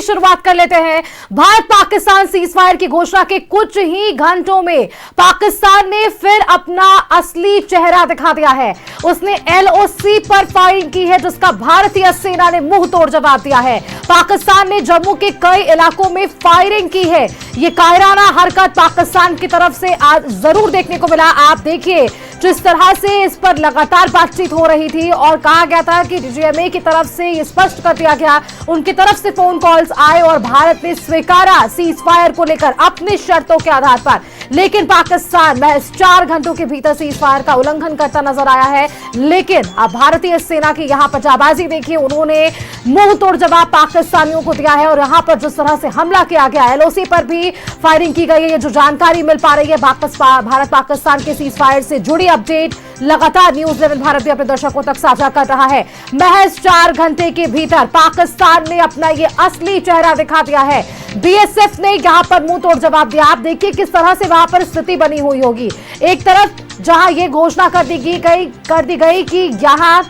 की शुरुआत कर लेते हैं। भारत पाकिस्तान सीज फायर की घोषणा के कुछ ही घंटों में पाकिस्तान ने फिर अपना असली चेहरा दिखा दिया है। उसने एलओसी पर फायरिंग की है, जिसका भारतीय सेना ने मुंह तोड़ जवाब दिया है। पाकिस्तान ने जम्मू के कई इलाकों में फायरिंग की है। ये कायराना हरकत पाकिस्तान की तरफ से आज जरूर देखने को मिला। आप देखिए जिस तरह से इस पर लगातार बातचीत हो रही थी और कहा गया था कि डीजीएमए की तरफ से ये स्पष्ट कर दिया गया, उनकी तरफ से फोन कॉल्स आए और भारत ने स्वीकारा सीज फायर को लेकर अपनी शर्तों के आधार पर। लेकिन पाकिस्तान महज 4 घंटों के भीतर सीज फायर का उल्लंघन करता नजर आया है। लेकिन अब भारतीय सेना की यहां पर जाबाजी देखिए, उन्होंने मुंह तोड़ जवाब पाकिस्तानियों को दिया है और यहां पर जिस तरह से हमला किया गया, एलओसी पर भी फायरिंग की गई है। ये जो जानकारी मिल पा रही है भारत पाकिस्तान के सीज फायर से जुड़ी अपडेट लगातार न्यूज 11 भारत भी अपने दर्शकों तक साझा कर रहा है। महज 4 घंटे के भीतर पाकिस्तान ने अपना ये असली चेहरा दिखा दिया है। बीएसएफ ने यहां पर मुंह तोड़ जवाब दिया। आप देखिए किस तरह से वहां पर स्थिति बनी हुई होगी। एक तरफ जहां ये घोषणा कर दी गई कि यहां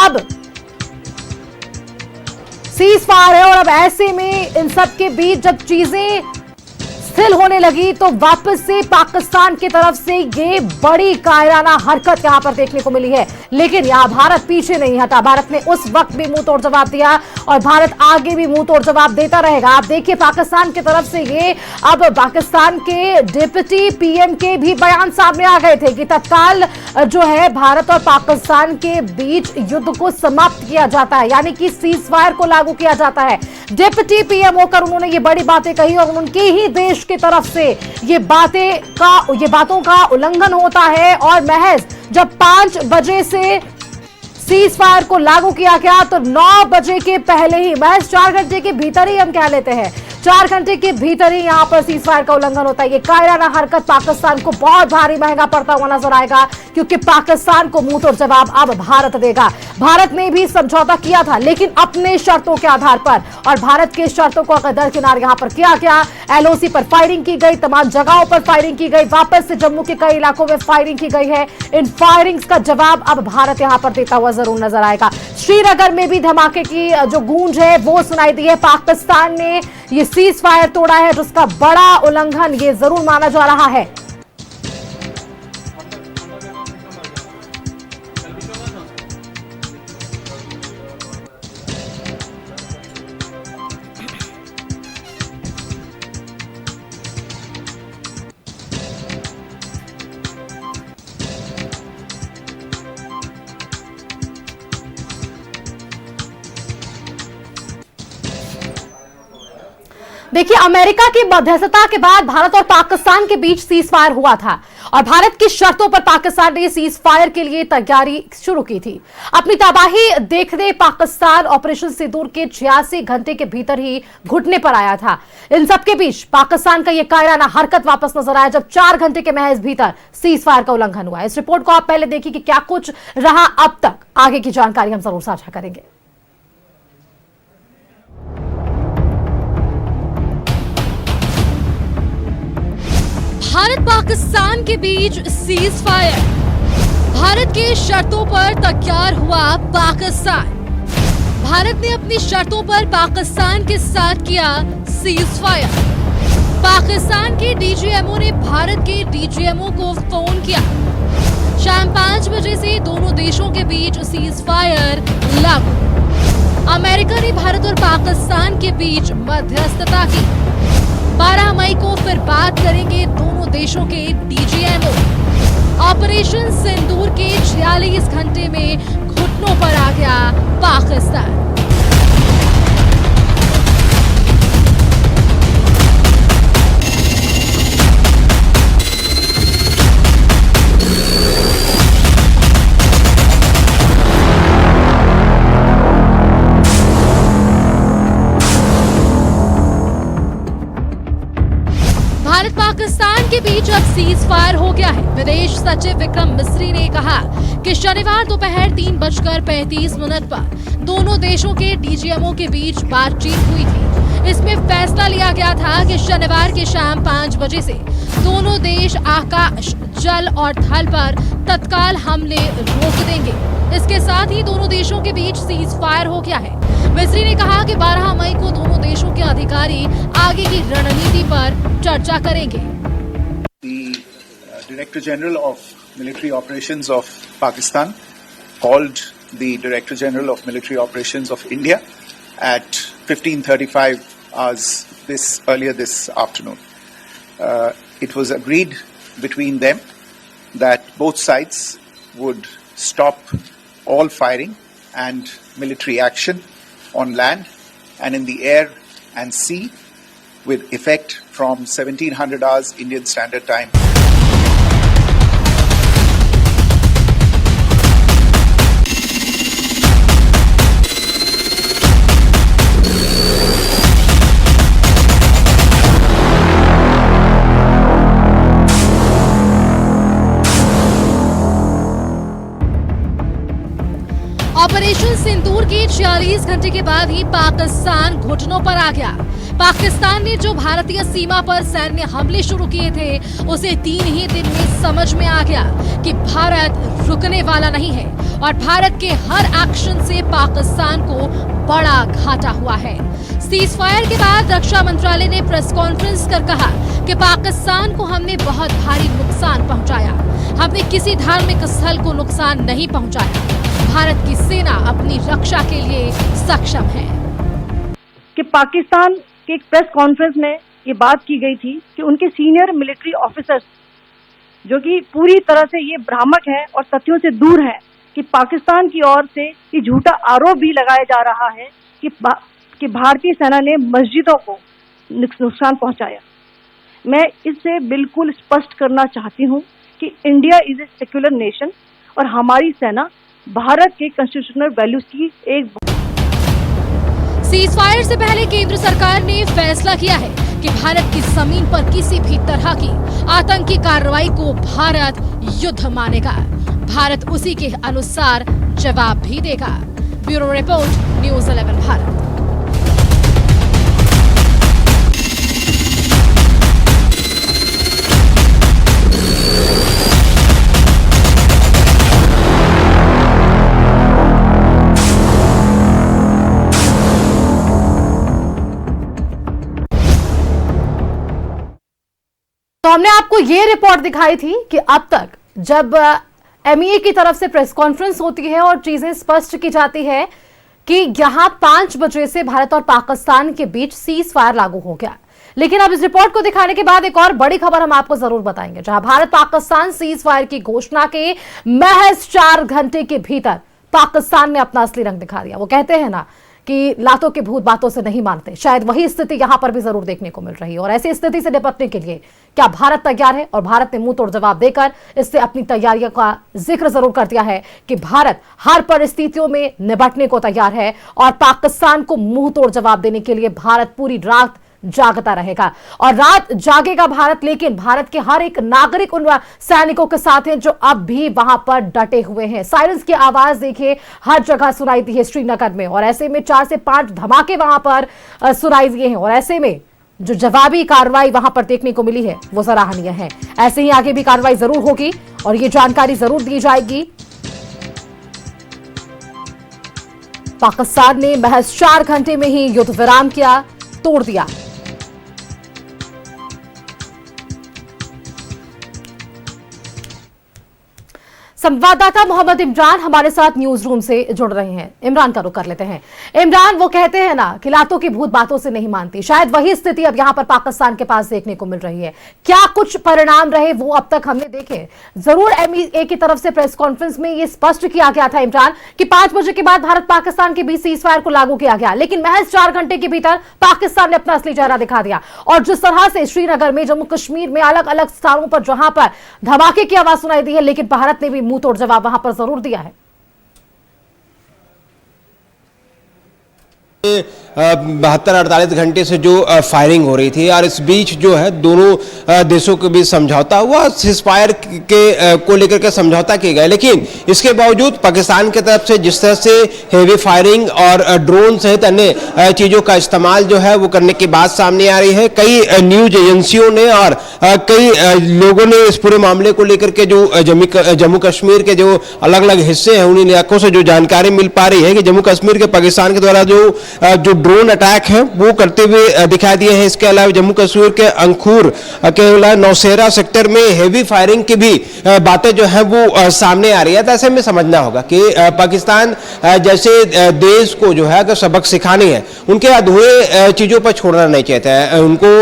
अब सीज फायर है और अब ऐसे में इन सब के बीच जब चीजें स्थिर होने लगी तो वापस से पाकिस्तान की तरफ से ये बड़ी कायराना हरकत यहां पर देखने को मिली है। लेकिन यहां भारत पीछे नहीं हटा। भारत ने उस वक्त भी मुंह तोड़ जवाब दिया और भारत आगे भी मुंह तोड़ जवाब देता रहेगा। आप देखिए पाकिस्तान की तरफ से ये अब पाकिस्तान के डिप्टी पीएम के भी बयान सामने आ गए थे कि तत्काल जो है भारत और पाकिस्तान के बीच युद्ध को समाप्त किया जाता है, यानी कि सीज फायर को लागू किया जाता है। डिप्टी पीएम होकर उन्होंने ये बड़ी बातें कही और उनके ही देश की तरफ से ये बातों का उल्लंघन होता है। और महज जब 5 बजे से सीज फायर को लागू किया गया तो 9 बजे के पहले ही, महज 4 घंटे के भीतर ही हम कह लेते हैं, 4 घंटे के भीतर ही यहां पर सीज फायर का उल्लंघन होता है। ये कायराना हरकत पाकिस्तान को बहुत भारी महंगा पड़ता हुआ नजर आएगा, क्योंकि पाकिस्तान को मुंह तोड़ जवाब अब भारत देगा। भारत ने भी समझौता किया था लेकिन अपने शर्तों के आधार पर, और भारत के शर्तों को दरकिनार यहां पर किया गया। एलओसी पर फायरिंग की गई, तमाम जगहों पर फायरिंग की गई, वापस से जम्मू के कई इलाकों में फायरिंग की गई है। इन फायरिंग्स का जवाब अब भारत यहां पर देता हुआ जरूर नजर आएगा। श्रीनगर में भी धमाके की जो गूंज है वो सुनाई दी है। पाकिस्तान ने ये सीज फायर तोड़ा है, जिसका बड़ा उल्लंघन ये जरूर माना जा रहा है। देखिए अमेरिका की मध्यस्थता के बाद भारत और पाकिस्तान के बीच सीज फायर हुआ था और भारत की शर्तों पर पाकिस्तान ने सीज फायर के लिए तैयारी शुरू की थी। अपनी तबाही देखने पाकिस्तान ऑपरेशन सिंदूर के 86 घंटे के भीतर ही घुटने पर आया था। इन सबके बीच पाकिस्तान का यह कायराना हरकत वापस नजर आया जब 4 घंटे के महज भीतर सीज फायर का उल्लंघन हुआ। इस रिपोर्ट को आप पहले देखिए कि क्या कुछ रहा अब तक। आगे की जानकारी हम जरूर साझा करेंगे। भारत पाकिस्तान के बीच सीज फायर। भारत के शर्तों पर तैयार हुआ पाकिस्तान। भारत ने अपनी शर्तों पर पाकिस्तान के साथ किया सीज फायर। पाकिस्तान के डीजीएमओ ने भारत के डीजीएमओ को फोन किया। शाम 5 बजे से दोनों देशों के बीच सीज फायर लागू। अमेरिका ने भारत और पाकिस्तान के बीच मध्यस्थता की। 12 मई को फिर बात करेंगे दोनों देशों के डीजीएमओ। ऑपरेशन सिंदूर के 46 घंटे में घुटनों पर आ गया पाकिस्तान। भारत पाकिस्तान के बीच अब सीज फायर हो गया है। विदेश सचिव विक्रम मिस्री ने कहा कि शनिवार दोपहर 3:35 पर दोनों देशों के डीजीएमओ के बीच बातचीत हुई थी। इसमें फैसला लिया गया था कि शनिवार की शाम 5 बजे से दोनों देश आकाश, जल और थल पर तत्काल हमले रोक देंगे। इसके साथ ही दोनों देशों के बीच सीज फायर हो गया है। मिस्री ने कहा कि 12 मई को दोनों देशों के अधिकारी आगे की रणनीति पर चर्चा करेंगे। The Director General of Military Operations of Pakistan called the Director General of Military Operations of India at 15:35 hours earlier this afternoon. It was agreed between them that both sides would stop all firing and military action on land and in the air and sea with effect from 1700 hours Indian Standard Time. Operation Sindoor के 46 घंटे के बाद ही पाकिस्तान घुटनों पर आ गया। पाकिस्तान ने जो भारतीय सीमा पर सैन्य हमले शुरू किए थे, उसे 3 ही दिन में समझ में आ गया कि भारत रुकने वाला नहीं है और भारत के हर एक्शन से पाकिस्तान को बड़ा घाटा हुआ है। सीज फायर के बाद रक्षा मंत्रालय ने प्रेस कॉन्फ्रेंस कर कहा कि पाकिस्तान को हमने बहुत भारी नुकसान पहुंचाया, हमने किसी धार्मिक स्थल को नुकसान नहीं पहुंचाया। भारत की सेना अपनी रक्षा के लिए सक्षम है। कि पाकिस्तान के एक प्रेस कॉन्फ्रेंस में ये बात की गई थी कि उनके सीनियर मिलिट्री ऑफिसर्स जो कि पूरी तरह से ये भ्रामक है और तथ्यों से दूर है कि पाकिस्तान की ओर से ये झूठा आरोप भी लगाया जा रहा है कि भारतीय सेना ने मस्जिदों को नुकसान पहुंचाया। मैं इससे बिल्कुल स्पष्ट करना चाहती हूं कि India is a secular nation और हमारी सेना भारत के कॉन्स्टिट्यूशनल वैल्यूज की एक। सीज फायर से पहले केंद्र सरकार ने फैसला किया है कि भारत की जमीन पर किसी भी तरह की आतंकी कार्रवाई को भारत युद्ध मानेगा। भारत उसी के अनुसार जवाब भी देगा। Bureau report, news 11 Bharat. तो हमने आपको ये रिपोर्ट दिखाई थी कि अब तक जब एमईए की तरफ से प्रेस कॉन्फ्रेंस होती है और चीजें स्पष्ट की जाती है कि यहां 5 बजे से भारत और पाकिस्तान के बीच सीज फायर लागू हो गया। लेकिन अब इस रिपोर्ट को दिखाने के बाद एक और बड़ी खबर हम आपको जरूर बताएंगे, जहां भारत पाकिस्तान सीज फायर की घोषणा के महज 4 घंटे के भीतर पाकिस्तान ने अपना असली रंग दिखा दिया। वो कहते हैं ना कि लातों के भूत बातों से नहीं मानते, शायद वही स्थिति यहां पर भी जरूर देखने को मिल रही है। और ऐसी स्थिति से निपटने के लिए क्या भारत तैयार है? और भारत ने मुंह तोड़ जवाब देकर इससे अपनी तैयारियों का जिक्र जरूर कर दिया है कि भारत हर परिस्थितियों में निपटने को तैयार है और पाकिस्तान को मुंह तोड़ जवाब देने के लिए भारत पूरी रात जागता रहेगा। और रात जागेगा भारत, लेकिन भारत के हर एक नागरिक उन सैनिकों के साथ हैं जो अब भी वहां पर डटे हुए हैं। सायरन्स की आवाज देखिए हर जगह सुनाई दी है श्रीनगर में, और ऐसे में 4 से 5 धमाके वहां पर सुनाई दिए हैं। और ऐसे में जो जवाबी कार्रवाई वहां पर देखने को मिली है वो सराहनीय है। ऐसे ही आगे भी कार्रवाई जरूर होगी और ये जानकारी जरूर दी जाएगी। पाकिस्तान ने महज 4 घंटे में ही युद्ध विराम किया, तोड़ दिया। संवाददाता मोहम्मद इमरान हमारे साथ न्यूज रूम से जुड़ रहे हैं। इमरान का रुख कर लेते हैं। इमरान, वो कहते हैं ना कि लातों की भूत बातों से नहीं मानती, शायद वही स्थिति अब यहां पर पाकिस्तान के पास देखने को मिल रही है। क्या कुछ परिणाम रहे वो अब तक हमने देखे? जरूर एमईए की तरफ से प्रेस कॉन्फ्रेंस में ये स्पष्ट किया गया था इमरान कि 5 बजे के बाद भारत पाकिस्तान के बीच सीज फायर को लागू किया गया, लेकिन महज 4 घंटे के भीतर पाकिस्तान ने अपना असली चेहरा दिखा दिया। और जिस तरह से श्रीनगर में, जम्मू कश्मीर में अलग अलग स्थानों पर जहां पर धमाके की आवाज सुनाई दी है, लेकिन भारत ने भी मुंह तोड़ जवाब वहां पर जरूर दिया है। 72-48 घंटे से जो फायरिंग हो रही थी और इस बीच जो है दोनों देशों के बीच समझौता हुआ, सीज फायर के को लेकर के समझौता किया गया। लेकिन इसके बावजूद पाकिस्तान की तरफ से जिस तरह से हेवी फायरिंग और ड्रोन सहित अन्य चीज़ों का इस्तेमाल जो है वो करने की बात सामने आ रही है। कई न्यूज एजेंसियों ने और कई लोगों ने इस पूरे मामले को लेकर के जो जम्मू कश्मीर के जो अलग अलग हिस्से हैं उन इलाकों से जो जानकारी मिल पा रही है कि जम्मू कश्मीर के पाकिस्तान के द्वारा जो जो ड्रोन अटैक है वो करते हुए दिखाई दिए हैं। इसके अलावा जम्मू कश्मीर के अंखूर के नौशेरा सेक्टर में हेवी फायरिंग की भी बातें जो है वो सामने आ रही है। तो ऐसे में समझना होगा कि पाकिस्तान जैसे देश को जो है अगर सबक सिखानी है, उनके अधूरे चीजों पर छोड़ना नहीं चाहता है। उनको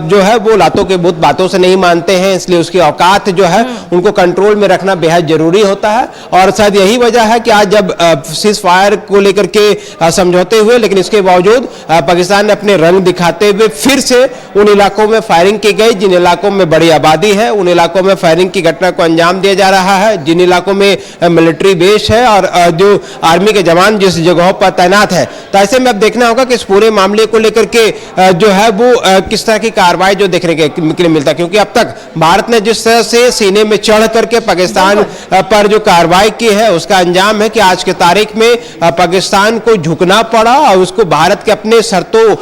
जो है वो लातों के बुत बातों से नहीं मानते हैं, इसलिए उसकी औकात जो है उनको कंट्रोल में रखना बेहद जरूरी होता है। और शायद यही वजह है कि आज जब सीज फायर को लेकर के समझौते हुए, लेकिन इसके बावजूद पाकिस्तान ने अपने रंग दिखाते हुए फिर से उन इलाकों में फायरिंग की गई जिन इलाकों में बड़ी आबादी है, उन इलाकों में फायरिंग की घटना को अंजाम दिया जा रहा है, जिन इलाकों में मिलिट्री बेस है और जो आर्मी के जवान जिस जगहों पर तैनात है। तो ऐसे में अब देखना होगा कि इस पूरे मामले को लेकर के जो है वो किस तरह की कार्रवाई जो देखने के लिए मिलता है, क्योंकि अब तक भारत ने जिस तरह से सीने में चढ़ करके पाकिस्तान पर जो कार्रवाई की है उसका अंजाम है कि आज के तारीख में पाकिस्तान को झुकना पड़ा और उसको भारत के अपने शर्तों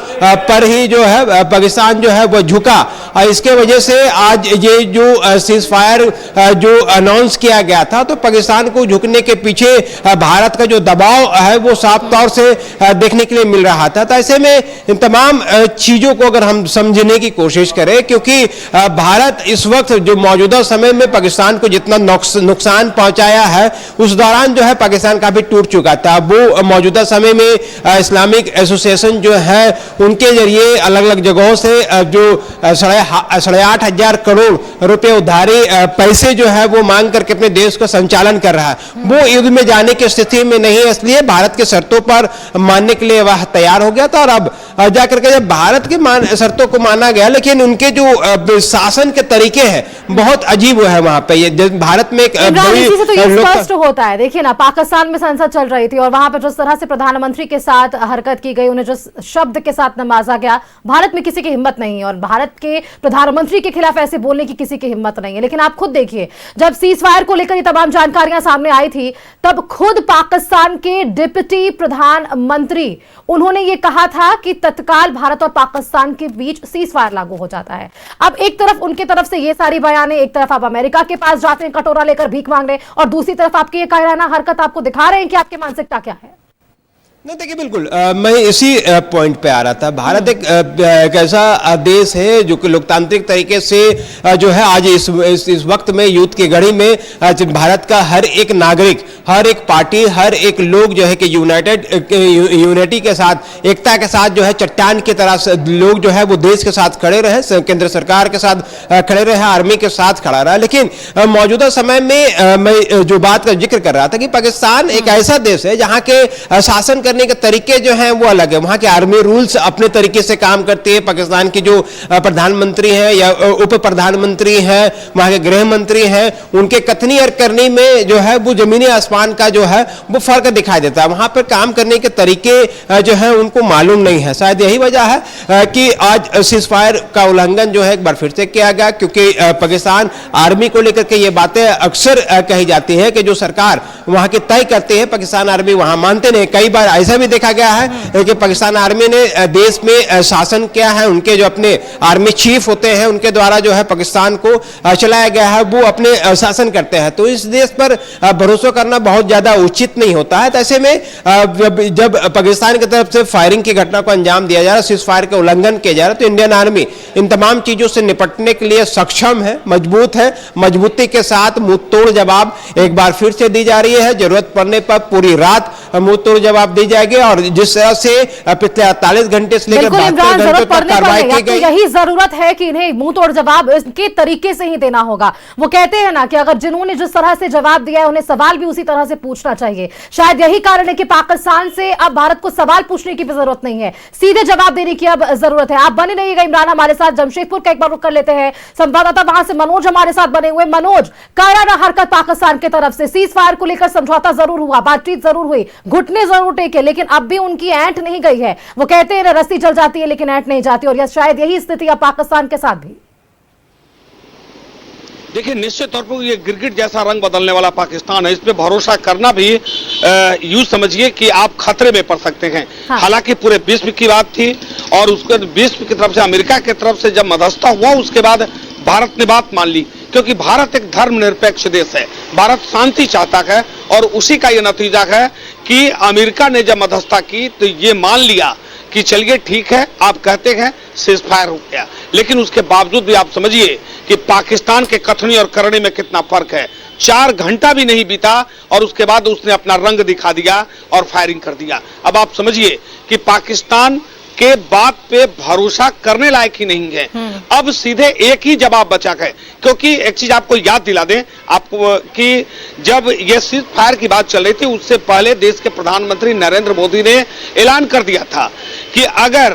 पर ही जो है पाकिस्तान जो है वो झुका। और इसके वजह से आज ये जो सीज फायर जो अनाउंस किया गया था, तो पाकिस्तान को झुकने के पीछे भारत का जो दबाव है वो साफ तौर से देखने के लिए मिल रहा था। तो ऐसे में इन तमाम चीजों को अगर हम समझने की कोशिश करें, क्योंकि भारत इस वक्त जो मौजूदा समय में पाकिस्तान को जितना नुकसान पहुंचाया है उस दौरान जो है पाकिस्तान काफी टूट चुका था। वो मौजूदा समय में इस्लामिक एसोसिएशन जो है उनके जरिए अलग अलग जगहों से जो 8,500 करोड़ रुपए उधारी पैसे जो है वो मांग करके अपने देश का संचालन कर रहा है। वो युद्ध में जाने की स्थिति में नहीं है, इसलिए भारत के शर्तों पर मानने के लिए वह तैयार हो गया था। और अब जाकर के जब भारत के शर्तों को माना गया, लेकिन उनके जो शासन के तरीके हैं बहुत अजीब है वहां पे। ये भारत में एक इसी से तो ये स्पष्ट होता है। देखिए ना, पाकिस्तान में संसद चल रही थी और वहां पर जिस तरह से प्रधानमंत्री के साथ हरकत की गई, उन्हें जिस शब्द के साथ नवाजा गया, भारत में किसी की हिम्मत नहीं है और भारत के प्रधानमंत्री के खिलाफ ऐसे बोलने की किसी की हिम्मत नहीं है। लेकिन आप खुद देखिए, जब सीज फायर को लेकर ये तमाम जानकारियां सामने आई थी तब खुद पाकिस्तान के डिप्टी प्रधानमंत्री उन्होंने ये कहा था कि तत्काल भारत और पाकिस्तान के बीच सीज फायर लागू हो जाता है। अब एक तरफ उनके तरफ से ये सारी बयानें, एक तरफ आप अमेरिका के पास जाते हैं कटोरा लेकर भीख मांगने, और दूसरी तरफ आपकी ये कायराना हरकत आपको दिखा रहे हैं कि आपकी मानसिकता क्या है। नहीं, देखिए बिल्कुल मैं इसी पॉइंट पे आ रहा था। भारत एक ऐसा देश है जो कि लोकतांत्रिक तरीके से जो है आज इस वक्त में युद्ध की घड़ी में भारत का हर एक नागरिक, हर एक पार्टी, हर एक लोग जो है कि यूनिटी के साथ, एकता के साथ जो है चट्टान की तरह से लोग जो है वो देश के साथ खड़े रहे, केंद्र सरकार के साथ खड़े रहे, आर्मी के साथ खड़ा रहा। लेकिन मौजूदा समय में मैं जो बात का जिक्र कर रहा था कि पाकिस्तान एक ऐसा देश है जहां के शासन करने के तरीके जो हैं वो अलग है। वहां के आर्मी रूल्स अपने तरीके से काम करती है। पाकिस्तान की जो प्रधानमंत्री हैं या उप प्रधानमंत्री हैं, वहां के गृह मंत्री हैं, उनके कथनी और करनी में जो है वो जमीनी आसमान का जो है वो फर्क दिखाई देता है। वहां पर काम करने के तरीके जो है उनको मालूम नहीं है। शायद यही वजह है कि आज सीज फायर का उल्लंघन जो है एक बार फिर से किया गया, क्योंकि पाकिस्तान आर्मी को लेकर के ये बातें अक्सर कही जाती है कि जो सरकार वहां की तय करती है पाकिस्तान आर्मी वहां मानते नहीं। कई बार ऐसा भी देखा गया है कि पाकिस्तान आर्मी ने देश में शासन किया है, उनके जो अपने आर्मी चीफ होते हैं उनके द्वारा जो है पाकिस्तान को चलाया गया है, वो अपने शासन करते हैं। तो इस देश पर भरोसा करना बहुत ज्यादा उचित नहीं होता है। तो ऐसे में जब पाकिस्तान की तरफ से फायरिंग की घटना को अंजाम दिया जा रहा है, सीज फायर का उल्लंघन किया जा रहा है, तो इंडियन आर्मी इन तमाम चीजों से निपटने के लिए सक्षम है, मजबूत है। मजबूती के साथ मुंह तोड़ जवाब एक बार फिर से दी जा रही है। जरूरत पड़ने पर पूरी रात मुंह तोड़ जवाब दी जाएगी। और जिस तरह से पिछले 48 घंटे से लेकर 72 घंटे तक कार्रवाई की गई, यही जरूरत है कि इन्हें मुंह तोड़ जवाब इसके तरीके से ही देना होगा। वो कहते हैं ना कि अगर जिन्होंने जिस तरह से जवाब दिया है उन्हें सवाल भी उसी तरह से पूछना चाहिए। शायद यही कारण है कि पाकिस्तान से अब भारत को सवाल पूछने की भी जरूरत नहीं है, सीधे जवाब देने की अब जरूरत है। आप बने रहिएगा इमरान हमारे साथ, जमशेदपुर का एक बार रुख कर लेते हैं, संवाददाता वहां से मनोज हमारे साथ बने हुए। मनोज, कायराना हरकत पाकिस्तान की तरफ से, सीज फायर को लेकर समझौता जरूर हुआ, बातचीत जरूर हुई, घुटने जरूर टेके, लेकिन अब भी उनकी ऐंठ नहीं गई है। वो कहते हैं रस्सी चल जाती है लेकिन ऐंठ नहीं जाती, और शायद यही स्थिति अब पाकिस्तान के साथ भी। देखिए, निश्चित तौर पर ये गिरगिट जैसा रंग बदलने वाला पाकिस्तान है, इस पे भरोसा करना भी यूं समझिए कि आप खतरे में पड़ सकते हैं। हाँ। हालांकि पूरे विश्व की बात थी और उसके विश्व की तरफ से, अमेरिका की तरफ से जब मध्यस्थता हुआ उसके बाद भारत ने बात मान ली, क्योंकि भारत एक धर्मनिरपेक्ष देश है, भारत शांति चाहता है और उसी का ये नतीजा है कि अमेरिका ने जब मध्यस्थता की तो ये मान लिया कि चलिए ठीक है, आप कहते हैं सीज फायर हो गया, लेकिन उसके बावजूद भी आप समझिए कि पाकिस्तान के कथनी और करने में कितना फर्क है। 4 घंटा भी नहीं बीता और उसके बाद उसने अपना रंग दिखा दिया और फायरिंग कर दिया। अब आप समझिए कि पाकिस्तान के बात पे भरोसा करने लायक ही नहीं है। अब सीधे एक ही जवाब बचा है, क्योंकि एक चीज आपको याद दिला दें आपको कि जब ये सीज फायर की बात चल रही थी उससे पहले देश के प्रधानमंत्री नरेंद्र मोदी ने ऐलान कर दिया था कि अगर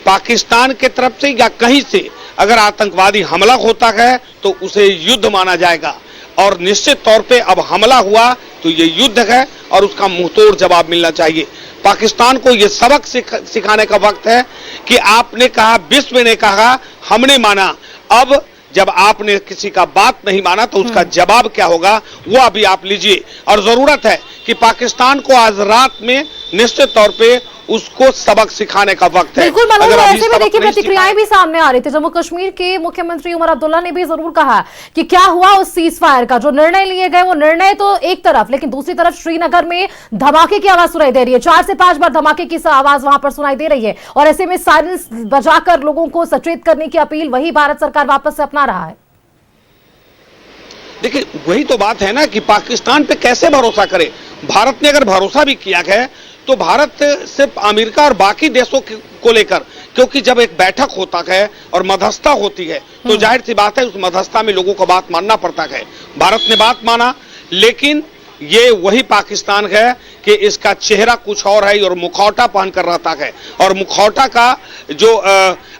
पाकिस्तान के तरफ से या कहीं से अगर आतंकवादी हमला होता है तो उसे युद्ध माना जाएगा, और निश्चित तौर पे अब हमला हुआ तो ये युद्ध है और उसका मुंहतोड़ जवाब मिलना चाहिए। पाकिस्तान को ये सबक सिखाने का वक्त है कि आपने कहा, विश्व ने कहा, हमने माना, अब जब आपने किसी का बात नहीं माना तो उसका जवाब क्या होगा वो अभी आप लीजिए। और जरूरत है कि पाकिस्तान को आज रात में निश्चित तौर पे उसको सबक सिखाने का वक्त है। बिल्कुल मनोज, ऐसे में देखिए प्रतिक्रियाएं भी सामने आ रही थी। जम्मू कश्मीर के मुख्यमंत्री उमर अब्दुल्ला ने भी जरूर कहा कि क्या हुआ उस सीज फायर का, जो निर्णय लिए गए वो निर्णय तो एक तरफ, लेकिन दूसरी तरफ श्रीनगर में धमाके की आवाज सुनाई दे रही है। 4 से 5 बार धमाके की आवाज वहां पर सुनाई दे रही है और ऐसे में साइलेंस बजाकर लोगों को सचेत करने की अपील वही भारत सरकार वापस से अपना रहा है। देखिए वही तो बात है ना कि पाकिस्तान पे कैसे भरोसा करे। भारत ने अगर भरोसा भी किया है तो भारत सिर्फ अमेरिका और बाकी देशों को लेकर, क्योंकि जब एक बैठक होता है और मध्यस्थता होती है तो जाहिर सी बात है उस मध्यस्थता में लोगों को बात मानना पड़ता है। भारत ने बात माना, लेकिन ये वही पाकिस्तान है कि इसका चेहरा कुछ और है और मुखौटा पहनकर रहता है, और मुखौटा का जो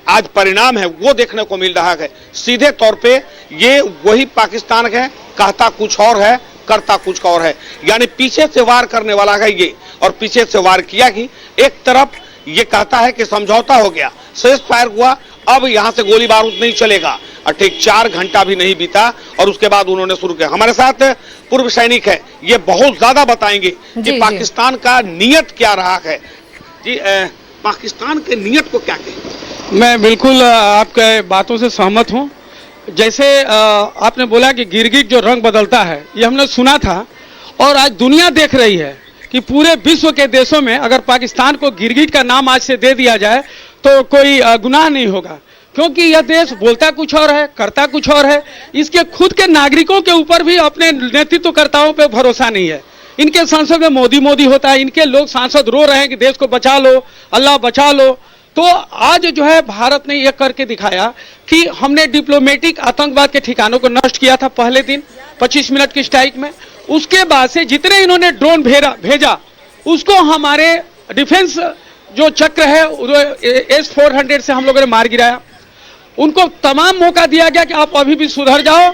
आज परिणाम है वो देखने को मिल रहा है। सीधे तौर पे ये वही पाकिस्तान है, कहता कुछ और है, करता कुछ और है। यानी पीछे से वार करने वाला है ये, और पीछे से वार किया कि एक तरफ ये कहता है कि समझौता हो गया, सीज फायर हुआ, अब यहां से गोली बारूद नहीं चलेगा, और ठीक 4 घंटा भी नहीं बीता और उसके बाद उन्होंने शुरू किया। हमारे साथ पूर्व सैनिक है, ये बहुत ज्यादा बताएंगे कि पाकिस्तान का नियत क्या रहा है। जी पाकिस्तान के नियत को क्या कहें? मैं बिल्कुल आपके बातों से सहमत हूं। जैसे आपने बोला कि गिरगिट जो रंग बदलता है, ये हमने सुना था और आज दुनिया देख रही है कि पूरे विश्व के देशों में अगर पाकिस्तान को गिरगिट का नाम आज से दे दिया जाए तो कोई गुनाह नहीं होगा, क्योंकि यह देश बोलता कुछ और है, करता कुछ और है। इसके खुद के नागरिकों के ऊपर भी अपने नेतृत्वकर्ताओं पे भरोसा नहीं है। इनके संसद में मोदी मोदी होता है, इनके लोग सांसद रो रहे हैं कि देश को बचा लो, अल्लाह बचा लो। तो आज जो है भारत ने यह करके दिखाया कि हमने डिप्लोमेटिक आतंकवाद के ठिकानों को नष्ट किया था पहले दिन 25 मिनट की स्ट्राइक में। उसके बाद से जितने इन्होंने ड्रोन भेजा उसको हमारे डिफेंस जो चक्र है S-400 से हम लोगों ने मार गिराया। उनको तमाम मौका दिया गया कि आप अभी भी सुधर जाओ,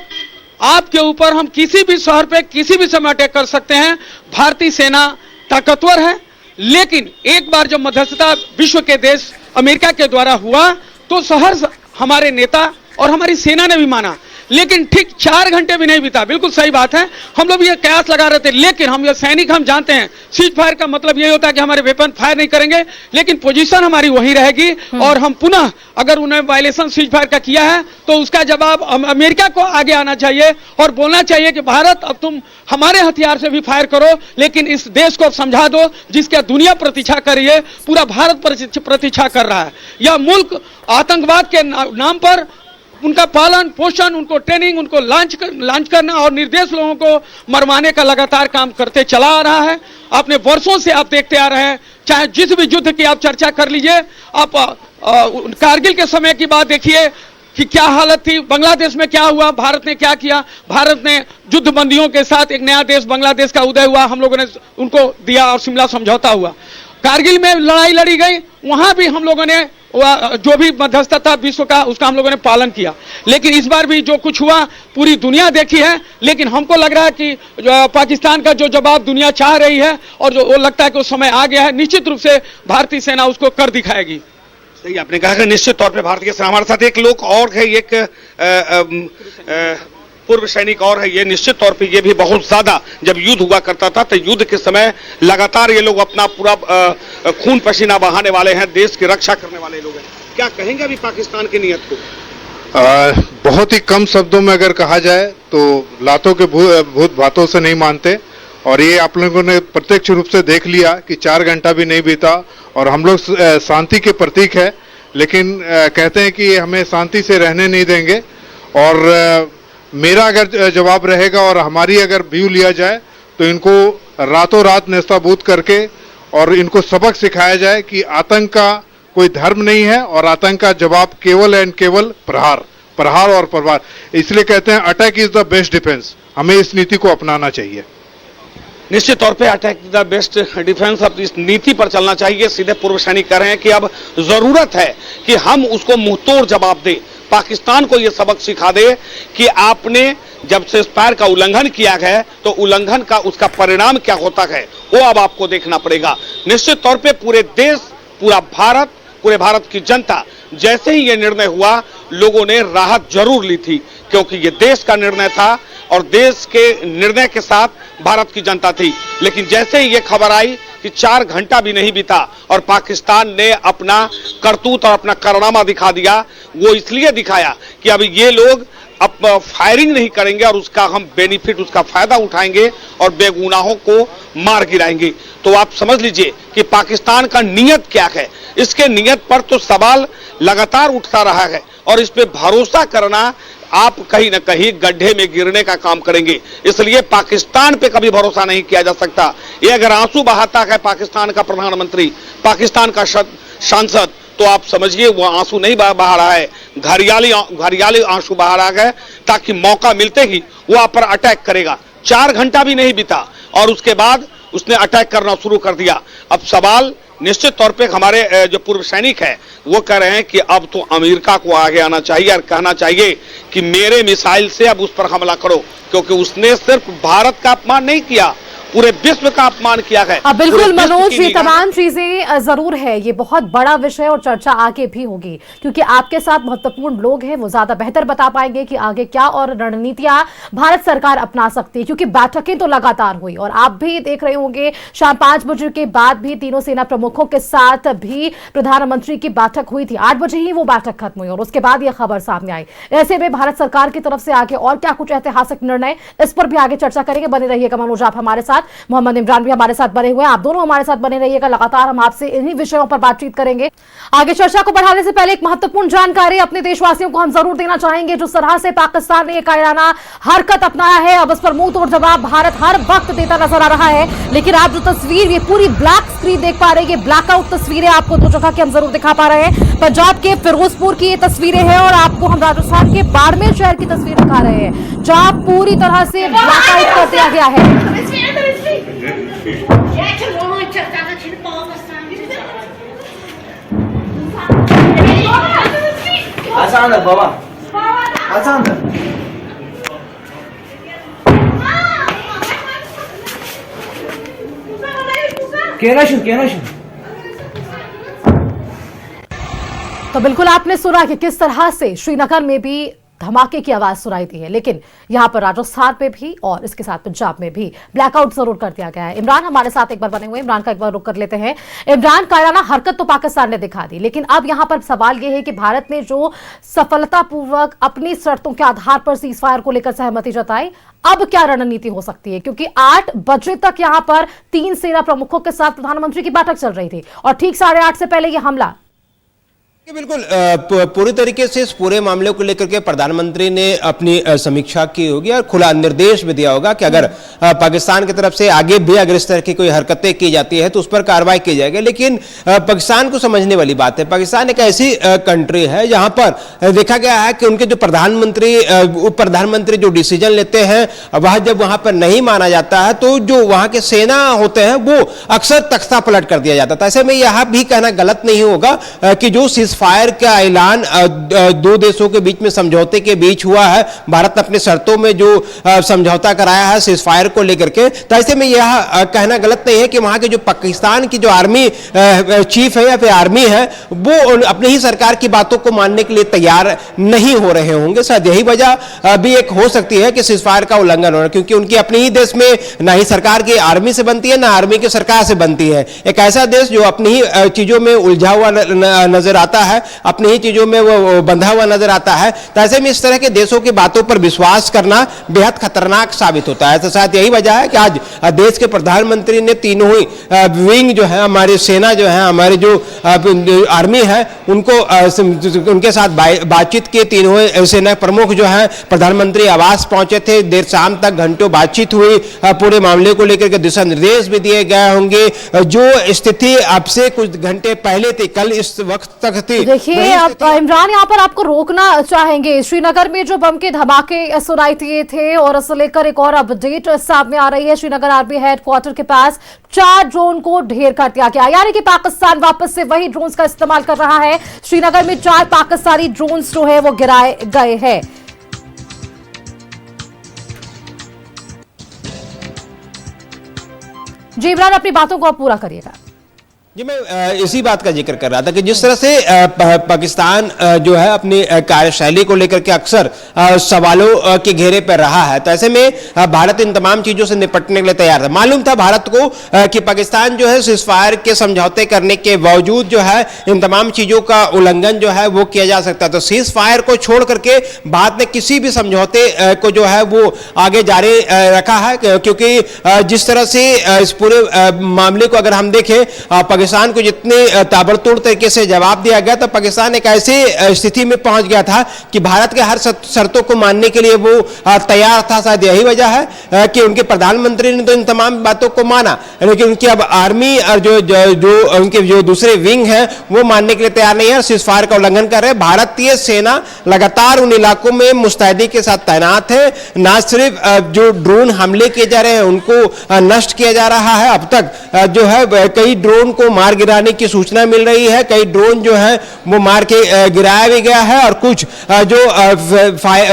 आपके ऊपर हम किसी भी शहर पे किसी भी समय अटैक कर सकते हैं, भारतीय सेना ताकतवर है। लेकिन एक बार जब मध्यस्थता विश्व के देश अमेरिका के द्वारा हुआ तो सहर्ष हमारे नेता और हमारी सेना ने भी माना, लेकिन ठीक 4 घंटे भी नहीं बीता। बिल्कुल सही बात है, हम लोग ये कयास लगा रहे थे, लेकिन हम ये सैनिक हम जानते हैं सीज फायर का मतलब ये होता है कि हमारे वेपन फायर नहीं करेंगे, लेकिन पोजीशन हमारी वही रहेगी और हम पुनः अगर उन्हें वायलेशन सीज फायर का किया है तो उसका जवाब अमेरिका को आगे आना चाहिए और बोलना चाहिए कि भारत अब तुम हमारे हथियार से भी फायर करो, लेकिन इस देश को समझा दो जिसका दुनिया प्रतीक्षा कर रही है, पूरा भारत प्रतीक्षा कर रहा है। यह मुल्क आतंकवाद के नाम पर उनका पालन पोषण, उनको ट्रेनिंग, उनको लॉन्च करना और निर्देश लोगों को मरवाने का लगातार काम करते चला आ रहा है। आपने वर्षों से आप देखते आ रहे हैं, चाहे जिस भी युद्ध की आप चर्चा कर लीजिए, आप कारगिल के समय की बात देखिए कि क्या हालत थी, बांग्लादेश में क्या हुआ, भारत ने क्या किया। भारत ने युद्धबंदियों के साथ एक नया देश बांग्लादेश का उदय हुआ, हम लोगों ने उनको दिया और शिमला समझौता हुआ। कारगिल में लड़ाई लड़ी गई, वहां भी हम लोगों ने जो भी मध्यस्थता था विश्व का उसका हम लोगों ने पालन किया। लेकिन इस बार भी जो कुछ हुआ पूरी दुनिया देखी है, लेकिन हमको लग रहा है कि पाकिस्तान का जो जवाब दुनिया चाह रही है और जो वो लगता है कि वो समय आ गया है, निश्चित रूप से भारतीय सेना उसको कर दिखाएगी। सही आपने कहा कि निश्चित तौर पे भारतीय सेना। हमारे साथ एक लोग और है, एक पूर्व सैनिक और है, ये निश्चित तौर पे ये भी बहुत ज्यादा जब युद्ध हुआ करता था तो युद्ध के समय लगातार ये लोग अपना पूरा खून पसीना बहाने वाले हैं, देश की रक्षा करने वाले लोग हैं। क्या कहेंगे अभी पाकिस्तान की नीयत को? बहुत ही कम शब्दों में अगर कहा जाए तो लातों के भूत बातों से नहीं मानते, और ये आप लोगों ने प्रत्यक्ष रूप से देख लिया कि 4 घंटा भी नहीं बीता और हम लोग शांति के प्रतीक है, लेकिन कहते हैं कि हमें शांति से रहने नहीं देंगे। और मेरा अगर जवाब रहेगा और हमारी अगर व्यू लिया जाए तो इनको रातों रात नेस्ताबूद करके और इनको सबक सिखाया जाए कि आतंक का कोई धर्म नहीं है और आतंक का जवाब केवल एंड केवल प्रहार और प्रहार। इसलिए कहते हैं attack is the best defence. हमें इस नीति को अपनाना चाहिए। निश्चित तौर पे अटैक द बेस्ट डिफेंस, अब इस नीति पर चलना चाहिए। सीधे पूर्व सैनिक कह रहे हैं कि अब जरूरत है कि हम उसको मुंहतोड़ जवाब दें, पाकिस्तान को यह सबक सिखा दे कि आपने जब सीज़फायर का उल्लंघन किया है तो उल्लंघन का उसका परिणाम क्या होता है वो अब आपको देखना पड़ेगा। निश्चित तौर पे पूरे देश, पूरे भारत की जनता, जैसे ही यह निर्णय हुआ लोगों ने राहत जरूर ली थी, क्योंकि यह देश का निर्णय था और देश के निर्णय के साथ भारत की जनता थी। लेकिन जैसे ही यह खबर आई कि 4 घंटा भी नहीं बीता और पाकिस्तान ने अपना करतूत और अपना कारनामा दिखा दिया, वो इसलिए दिखाया कि अब ये लोग अब फायरिंग नहीं करेंगे और उसका हम बेनिफिट, उसका फायदा उठाएंगे और बेगुनाहों को मार गिराएंगे। तो आप समझ लीजिए कि पाकिस्तान का नियत क्या है। इसके नियत पर तो सवाल लगातार उठता रहा है और इस पे भरोसा करना आप कहीं ना कहीं गड्ढे में गिरने का काम करेंगे। इसलिए पाकिस्तान पे कभी भरोसा नहीं किया जा सकता। ये अगर आंसू बहाता है पाकिस्तान का प्रधानमंत्री, पाकिस्तान का सांसद, तो आप समझिए वो आंसू नहीं बहा रहा है, घरियाली आंसू बहा रहा है, ताकि मौका मिलते ही वो आप पर अटैक करेगा। 4 घंटा भी नहीं बीता और उसके बाद उसने अटैक करना शुरू कर दिया। अब सवाल निश्चित तौर पे हमारे जो पूर्व सैनिक है वो कह रहे हैं कि अब तो अमेरिका को आगे आना चाहिए और कहना चाहिए कि मेरे मिसाइल से अब उस पर हमला करो, क्योंकि उसने सिर्फ भारत का अपमान नहीं किया, पूरे विश्व का अपमान किया है। अब बिल्कुल मनोज, ये तमाम चीजें जरूर है, ये बहुत बड़ा विषय और चर्चा आगे भी होगी, क्योंकि आपके साथ महत्वपूर्ण लोग हैं, वो ज्यादा बेहतर बता पाएंगे कि आगे क्या और रणनीतियां भारत सरकार अपना सकती है, क्योंकि बैठकें तो लगातार हुई और आप भी देख रहे होंगे शाम 5 बजे के बाद भी तीनों सेना प्रमुखों के साथ भी प्रधानमंत्री की बैठक हुई थी। 8 बजे ही वो बैठक खत्म हुई और उसके बाद यह खबर सामने आई। ऐसे में भारत सरकार की तरफ से आगे और क्या कुछ ऐतिहासिक निर्णय, इस पर भी आगे चर्चा करेंगे। बने रहिएगा मनोज आप हमारे साथ, मोहम्मद इमरान भी हमारे साथ बने हुए हैं, आप दोनों हमारे साथ बने रहिएगा। लगातार हम आपसे इन्हीं विषयों पर बातचीत करेंगे। आगे चर्चा को बढ़ाने से पहले एक महत्वपूर्ण जानकारी अपने देशवासियों को हम जरूर देना चाहेंगे। जो तरह से पाकिस्तान ने एक कायराना हरकत अपनाया है, अब इस पर मुंह तोड़ जवाब भारत हर वक्त देता नजर आ रहा है। लेकिन आप जो तस्वीर, ये पूरी ब्लैक स्क्रीन देख पा रहे हैं, ये ब्लैकआउट तस्वीरें आपको 2 जगह की हम जरूर दिखा पा रहे हैं। पंजाब के फिरोजपुर की ये तस्वीरें हैं और आपको हम राजस्थान के बाड़मेर शहर की तस्वीर दिखा रहे हैं, जहां पूरी तरह से ब्लैकआउट कर दिया गया है। बाबा तो बिल्कुल आपने सुना कि किस तरह से श्रीनगर में भी धमाके की आवाज सुनाई दी है, लेकिन यहां पर राजस्थान में भी और इसके साथ पंजाब में भी ब्लैकआउट जरूर कर दिया गया है। इमरान हमारे साथ एक बार बने हुए, इमरान का एक बार रुक कर लेते हैं। इमरान, कायराना हरकत तो पाकिस्तान ने दिखा दी, लेकिन अब यहां पर सवाल यह है कि भारत ने जो सफलतापूर्वक अपनी शर्तों के आधार पर सीज़फायर को लेकर सहमति जताई, अब क्या रणनीति हो सकती है? क्योंकि 8 बजे तक यहां पर 3 सेना प्रमुखों के साथ प्रधानमंत्री की बैठक चल रही थी और ठीक 8:30 से पहले यह हमला। बिल्कुल पूरी तरीके से इस पूरे मामले को लेकर के प्रधानमंत्री ने अपनी समीक्षा की होगी और खुला निर्देश भी दिया होगा कि अगर पाकिस्तान की तरफ से आगे भी अगर इस तरह की कोई हरकतें की जाती है तो उस पर कार्रवाई की जाएगी। लेकिन पाकिस्तान को समझने वाली बात है, पाकिस्तान एक ऐसी कंट्री है जहां पर देखा गया है कि उनके जो प्रधानमंत्री जो डिसीजन लेते हैं वह जब वहां पर नहीं माना जाता है तो जो वहां के सेना होते हैं वो अक्सर तख्ता पलट कर दिया जाता है। ऐसे में यह भी कहना गलत नहीं होगा कि जो फायर का ऐलान 2 देशों के बीच में समझौते के बीच हुआ है, भारत ने अपने शर्तों में जो समझौता कराया है सीज फायर को लेकर के, तो ऐसे में यह कहना गलत नहीं है कि वहां के जो पाकिस्तान की जो आर्मी चीफ है या फिर आर्मी है वो अपनी ही सरकार की बातों को मानने के लिए तैयार नहीं हो रहे होंगे। शायद यही वजह भी एक हो सकती है कि सीज फायर का उल्लंघन हो रहा है, क्योंकि उनकी अपने ही देश में ना ही सरकार की आर्मी से बनती है ना आर्मी की सरकार से बनती है। एक ऐसा देश जो अपनी ही चीजों में उलझा हुआ नजर आता है, अपनी ही चीजों में वो बंधा हुआ नजर आता है। तो ऐसे में इस तरह के देशों की बातों पर विश्वास करना बेहद खतरनाक साबित होता है। तो शायद यही वजह है कि आज देश के प्रधानमंत्री ने तीनों ही विंग जो है, हमारी सेना जो है, हमारे जो आर्मी है, उनके साथ बातचीत की। तीनों सेना प्रमुख जो है प्रधानमंत्री आवास पहुंचे थे, देर शाम तक घंटों बातचीत हुई, पूरे मामले को लेकर के दिशा निर्देश भी दिए गए होंगे। जो स्थिति अब से कुछ घंटे पहले थी, कल इस वक्त तक थी। देखिए अब इमरान, यहाँ पर आपको रोकना चाहेंगे, श्रीनगर में जो बम के धमाके सुनाई दिए थे और इसे लेकर एक और अपडेट सामने आ रही है। श्रीनगर आर्मी हेडक्वार्टर के पास 4 ड्रोन को ढेर कर दिया गया, यानी कि पाकिस्तान वापस से वही ड्रोन्स का इस्तेमाल कर रहा है। श्रीनगर में 4 पाकिस्तानी ड्रोन्स जो है वो गिराए गए हैं। जी इमरान, अपनी बातों को आप पूरा करिएगा। जी मैं इसी बात का जिक्र कर रहा था कि जिस तरह से पाकिस्तान जो है अपनी कार्यशैली को लेकर के अक्सर सवालों के घेरे पर रहा है, तो ऐसे में भारत इन तमाम चीजों से निपटने के लिए तैयार था। मालूम था भारत को कि पाकिस्तान जो है सीज़फायर के समझौते करने के बावजूद जो है इन तमाम चीजों का उल्लंघन जो है वो किया जा सकता है। तो सीज़फायर को छोड़ करके भारत ने किसी भी समझौते को जो है वो आगे जारी रखा है, क्योंकि जिस तरह से इस पूरे मामले को अगर हम देखें, पाकिस्तान को जितने ताबड़तोड़ तरीके से जवाब दिया गया, तो पाकिस्तान एक ऐसी स्थिति में पहुंच गया था कि भारत के हर शर्तों को मानने के लिए वो तैयार था। शायद यही वजह है कि उनके प्रधानमंत्री ने तो इन तमाम बातों को माना, लेकिन उनकी अब आर्मी और जो उनके जो दूसरे विंग हैं वो मानने के लिए तैयार नहीं है, सीज़फायर का उल्लंघन कर रहे हैं। भारतीय सेना लगातार उन इलाकों में मुस्तैदी के साथ तैनात है। न सिर्फ जो ड्रोन हमले किए जा रहे हैं उनको नष्ट किया जा रहा है, अब तक जो है कई ड्रोन को मार गिराने की सूचना मिल रही है, कई ड्रोन जो है वो मार के गिराया भी गया है, और कुछ जो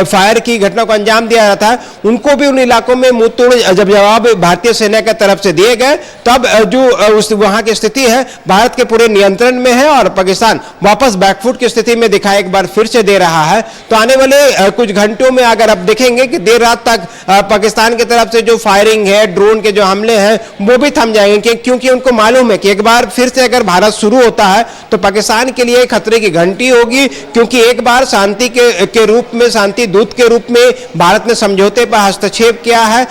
फायर की घटना को अंजाम दिया जाता है उनको भी उन इलाकों में मुंह तोड़ जब जवाब भारतीय सेना की तरफ से दिए गए, तब जो उस वहां की स्थिति है भारत के पूरे नियंत्रण में है और पाकिस्तान वापस बैकफुट की स्थिति में दिखाई एक बार फिर से दे रहा है। तो आने वाले कुछ घंटों में अगर आप देखेंगे कि देर रात तक पाकिस्तान की तरफ से जो फायरिंग है, ड्रोन के जो हमले हैं वो भी थम जाएंगे, क्योंकि उनको मालूम है कि एक बार फिर से अगर भारत शुरू होता है तो पाकिस्तान के लिए खतरे की घंटी होगी, क्योंकि एक बार शांति के रूप में, शांति दूत के रूप में भारत ने समझौते पर हस्तक्षेप किया है,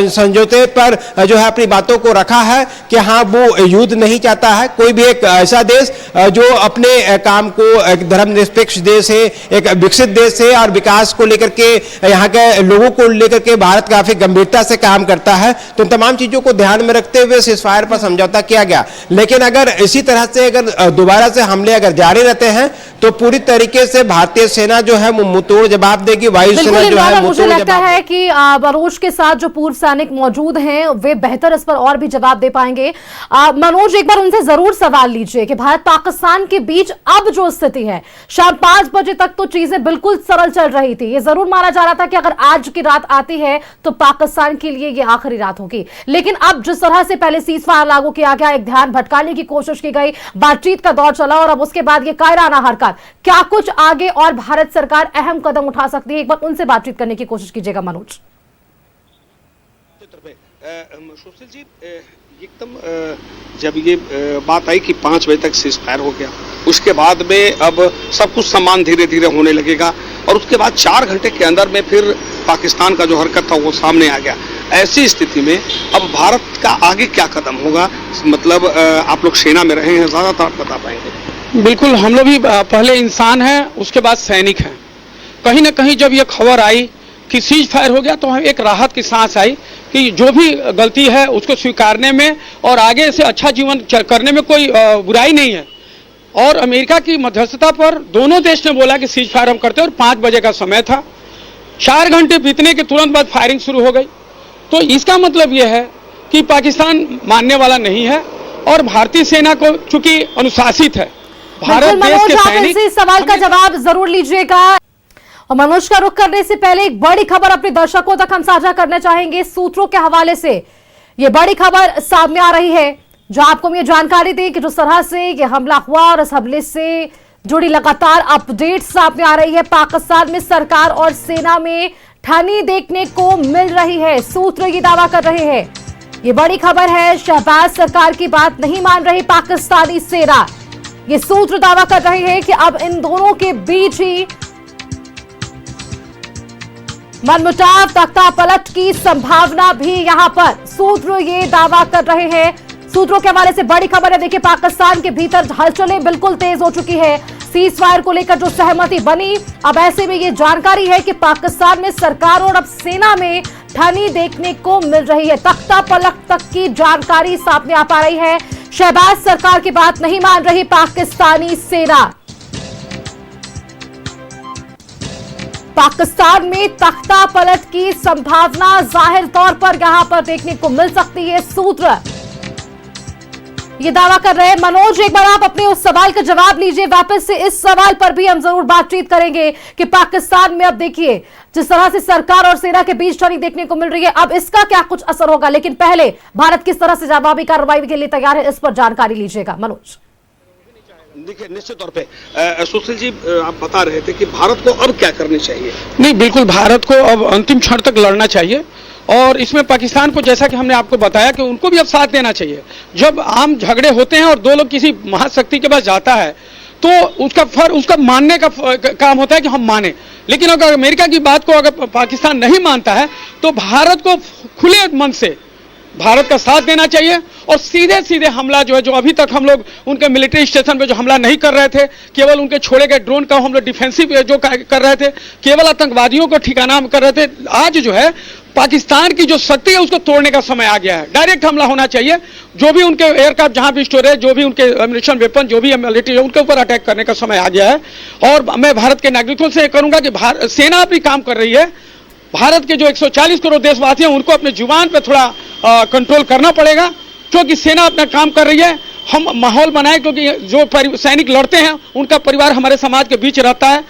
समझौते पर जो है अपनी बातों को रखा है कि हाँ वो युद्ध नहीं चाहता है। कोई भी एक ऐसा देश जो अपने काम को एक धर्मनिरपेक्ष देश है, एक विकसित देश है और विकास को लेकर के, यहाँ के लोगों को लेकर के भारत काफी गंभीरता से काम करता है। तो तमाम चीजों को ध्यान में रखते हुए सीज़फायर पर समझौता किया गया, लेकिन अगर इसी तरह से अगर दोबारा से हमले अगर जारी रहते हैं तो पूरी तरीके से भारतीय सेना जो है वो मुंहतोड़ जवाब देगी। वायुसेना जो है मुझे लगता है कि मनोज के साथ जो पूर्व सैनिक मौजूद हैं वे बेहतर इस पर और भी जवाब दे पाएंगे। मनोज, एक बार उनसे जरूर सवाल लीजिए कि भारत पाकिस्तान के बीच अब जो स्थिति है, शाम 5 बजे तक तो चीजें बिल्कुल सरल चल रही थी, ये जरूर माना जा रहा था कि अगर आज की रात आती है तो पाकिस्तान के लिए ये आखिरी रात होगी, लेकिन अब जिस तरह से पहले सीज़फायर लागू किया गया, एक ध्यान भटकाने की कोशिश की गई, बातचीत का दौर चला और अब उसके बाद ये कायराना हरकत, क्या कुछ आगे और भारत सरकार अहम कदम उठा सकती है? एक बार उनसे बातचीत करने की कोशिश कीजिएगा मनोज। सुशील जी, एकदम जब ये बात आई कि 5 बजे तक सीज़फायर हो गया, उसके बाद में अब सब कुछ सम्मान धीरे धीरे होने लगेगा और उसके बाद 4 घंटे के अंदर में फिर पाकिस्तान का जो हरकत था वो सामने आ गया। ऐसी स्थिति में अब भारत का आगे क्या कदम होगा? मतलब आप लोग सेना में रहे हैं, ज़्यादातर बता पाएंगे। बिल्कुल, हम लोग भी पहले इंसान हैं, उसके बाद सैनिक हैं। कहीं ना कहीं जब ये खबर आई कि सीज़फायर हो गया तो हमें एक राहत की सांस आई कि जो भी गलती है उसको स्वीकारने में और आगे से अच्छा जीवन करने में कोई बुराई नहीं है। और अमेरिका की मध्यस्थता पर दोनों देश ने बोला कि सीज़फायर हम करते हैं, और 5 बजे का समय था। 4 घंटे बीतने के तुरंत बाद फायरिंग शुरू हो गई। तो इसका मतलब यह है कि पाकिस्तान मानने वाला नहीं है और भारतीय सेना को चूंकि अनुशासित है, भारत देश के सैनिक। इस सवाल का जवाब जरूर लीजिएगा। और मनोज का रुख करने से पहले एक बड़ी खबर अपने दर्शकों तक हम साझा करना चाहेंगे। सूत्रों के हवाले से ये बड़ी खबर सामने आ रही है जो आपको ये जानकारी दी कि जिस तरह से ये हमला हुआ और इस हमले से जुड़ी लगातार अपडेट सामने आ रही है, पाकिस्तान में सरकार और सेना में ठनी देखने को मिल रही है। सूत्र ये दावा कर रहे हैं, ये बड़ी खबर है, शहबाज सरकार की बात नहीं मान रही पाकिस्तानी सेना। ये सूत्र दावा कर रहे हैं कि अब इन दोनों के बीच ही मनमुटाव, तख्ता पलट की संभावना भी यहां पर सूत्र ये दावा कर रहे हैं। सूत्रों के हवाले से बड़ी खबर है, देखिए पाकिस्तान के भीतर हलचलें बिल्कुल तेज हो चुकी है। सीज फायर को लेकर जो सहमति बनी, अब ऐसे में ये जानकारी है कि पाकिस्तान में सरकार और अब सेना में ठनी देखने को मिल रही है। तख्ता पलट तक की जानकारी सामने आ पा रही है। शहबाज सरकार की बात नहीं मान रही पाकिस्तानी सेना। पाकिस्तान में तख्ता पलट की संभावना जाहिर तौर पर यहां पर देखने को मिल सकती है। सूत्र ये दावा कर रहे हैं। मनोज, एक बार आप अपने उस सवाल का जवाब लीजिए वापस से। इस सवाल पर भी हम जरूर बातचीत करेंगे कि पाकिस्तान में अब देखिए जिस तरह से सरकार और सेना के बीच ठनी देखने को मिल रही है, अब इसका क्या कुछ असर होगा। लेकिन पहले भारत किस तरह से जवाबी कार्रवाई के लिए तैयार है, इस पर जानकारी लीजिएगा मनोज। देखिए, निश्चित तौर पे सुशील जी आप बता रहे थे कि भारत को अब क्या करनी चाहिए। नहीं, बिल्कुल भारत को अब अंतिम क्षण तक लड़ना चाहिए और इसमें पाकिस्तान को, जैसा कि हमने आपको बताया, कि उनको भी अब साथ देना चाहिए। जब आम झगड़े होते हैं और दो लोग किसी महाशक्ति के पास जाता है तो उसका मानने का काम होता है कि हम माने। लेकिन अगर अमेरिका की बात को अगर पाकिस्तान नहीं मानता है तो भारत को खुले मन से भारत का साथ देना चाहिए और सीधे सीधे हमला जो है, जो अभी तक हम लोग उनके मिलिट्री स्टेशन पे जो हमला नहीं कर रहे थे, केवल उनके छोड़े गए ड्रोन का हम लोग डिफेंसिव जो कर रहे थे, केवल आतंकवादियों को ठिकाना कर रहे थे, आज जो है पाकिस्तान की जो शक्ति है उसको तोड़ने का समय आ गया है। डायरेक्ट हमला होना चाहिए। जो भी उनके एयरक्राफ्ट जहां भी स्टोर है, जो भी उनके एम्युनिशन वेपन, जो भी मिलिट्री है, उनके ऊपर अटैक करने का समय आ गया है। और मैं भारत के नागरिकों से करूंगा कि सेना अपनी काम कर रही है। भारत के जो 140 करोड़ देशवासी हैं उनको अपने जुबान पे थोड़ा कंट्रोल करना पड़ेगा, क्योंकि सेना अपना काम कर रही है। हम माहौल बनाए, क्योंकि जो सैनिक लड़ते हैं उनका परिवार हमारे समाज के बीच रहता है।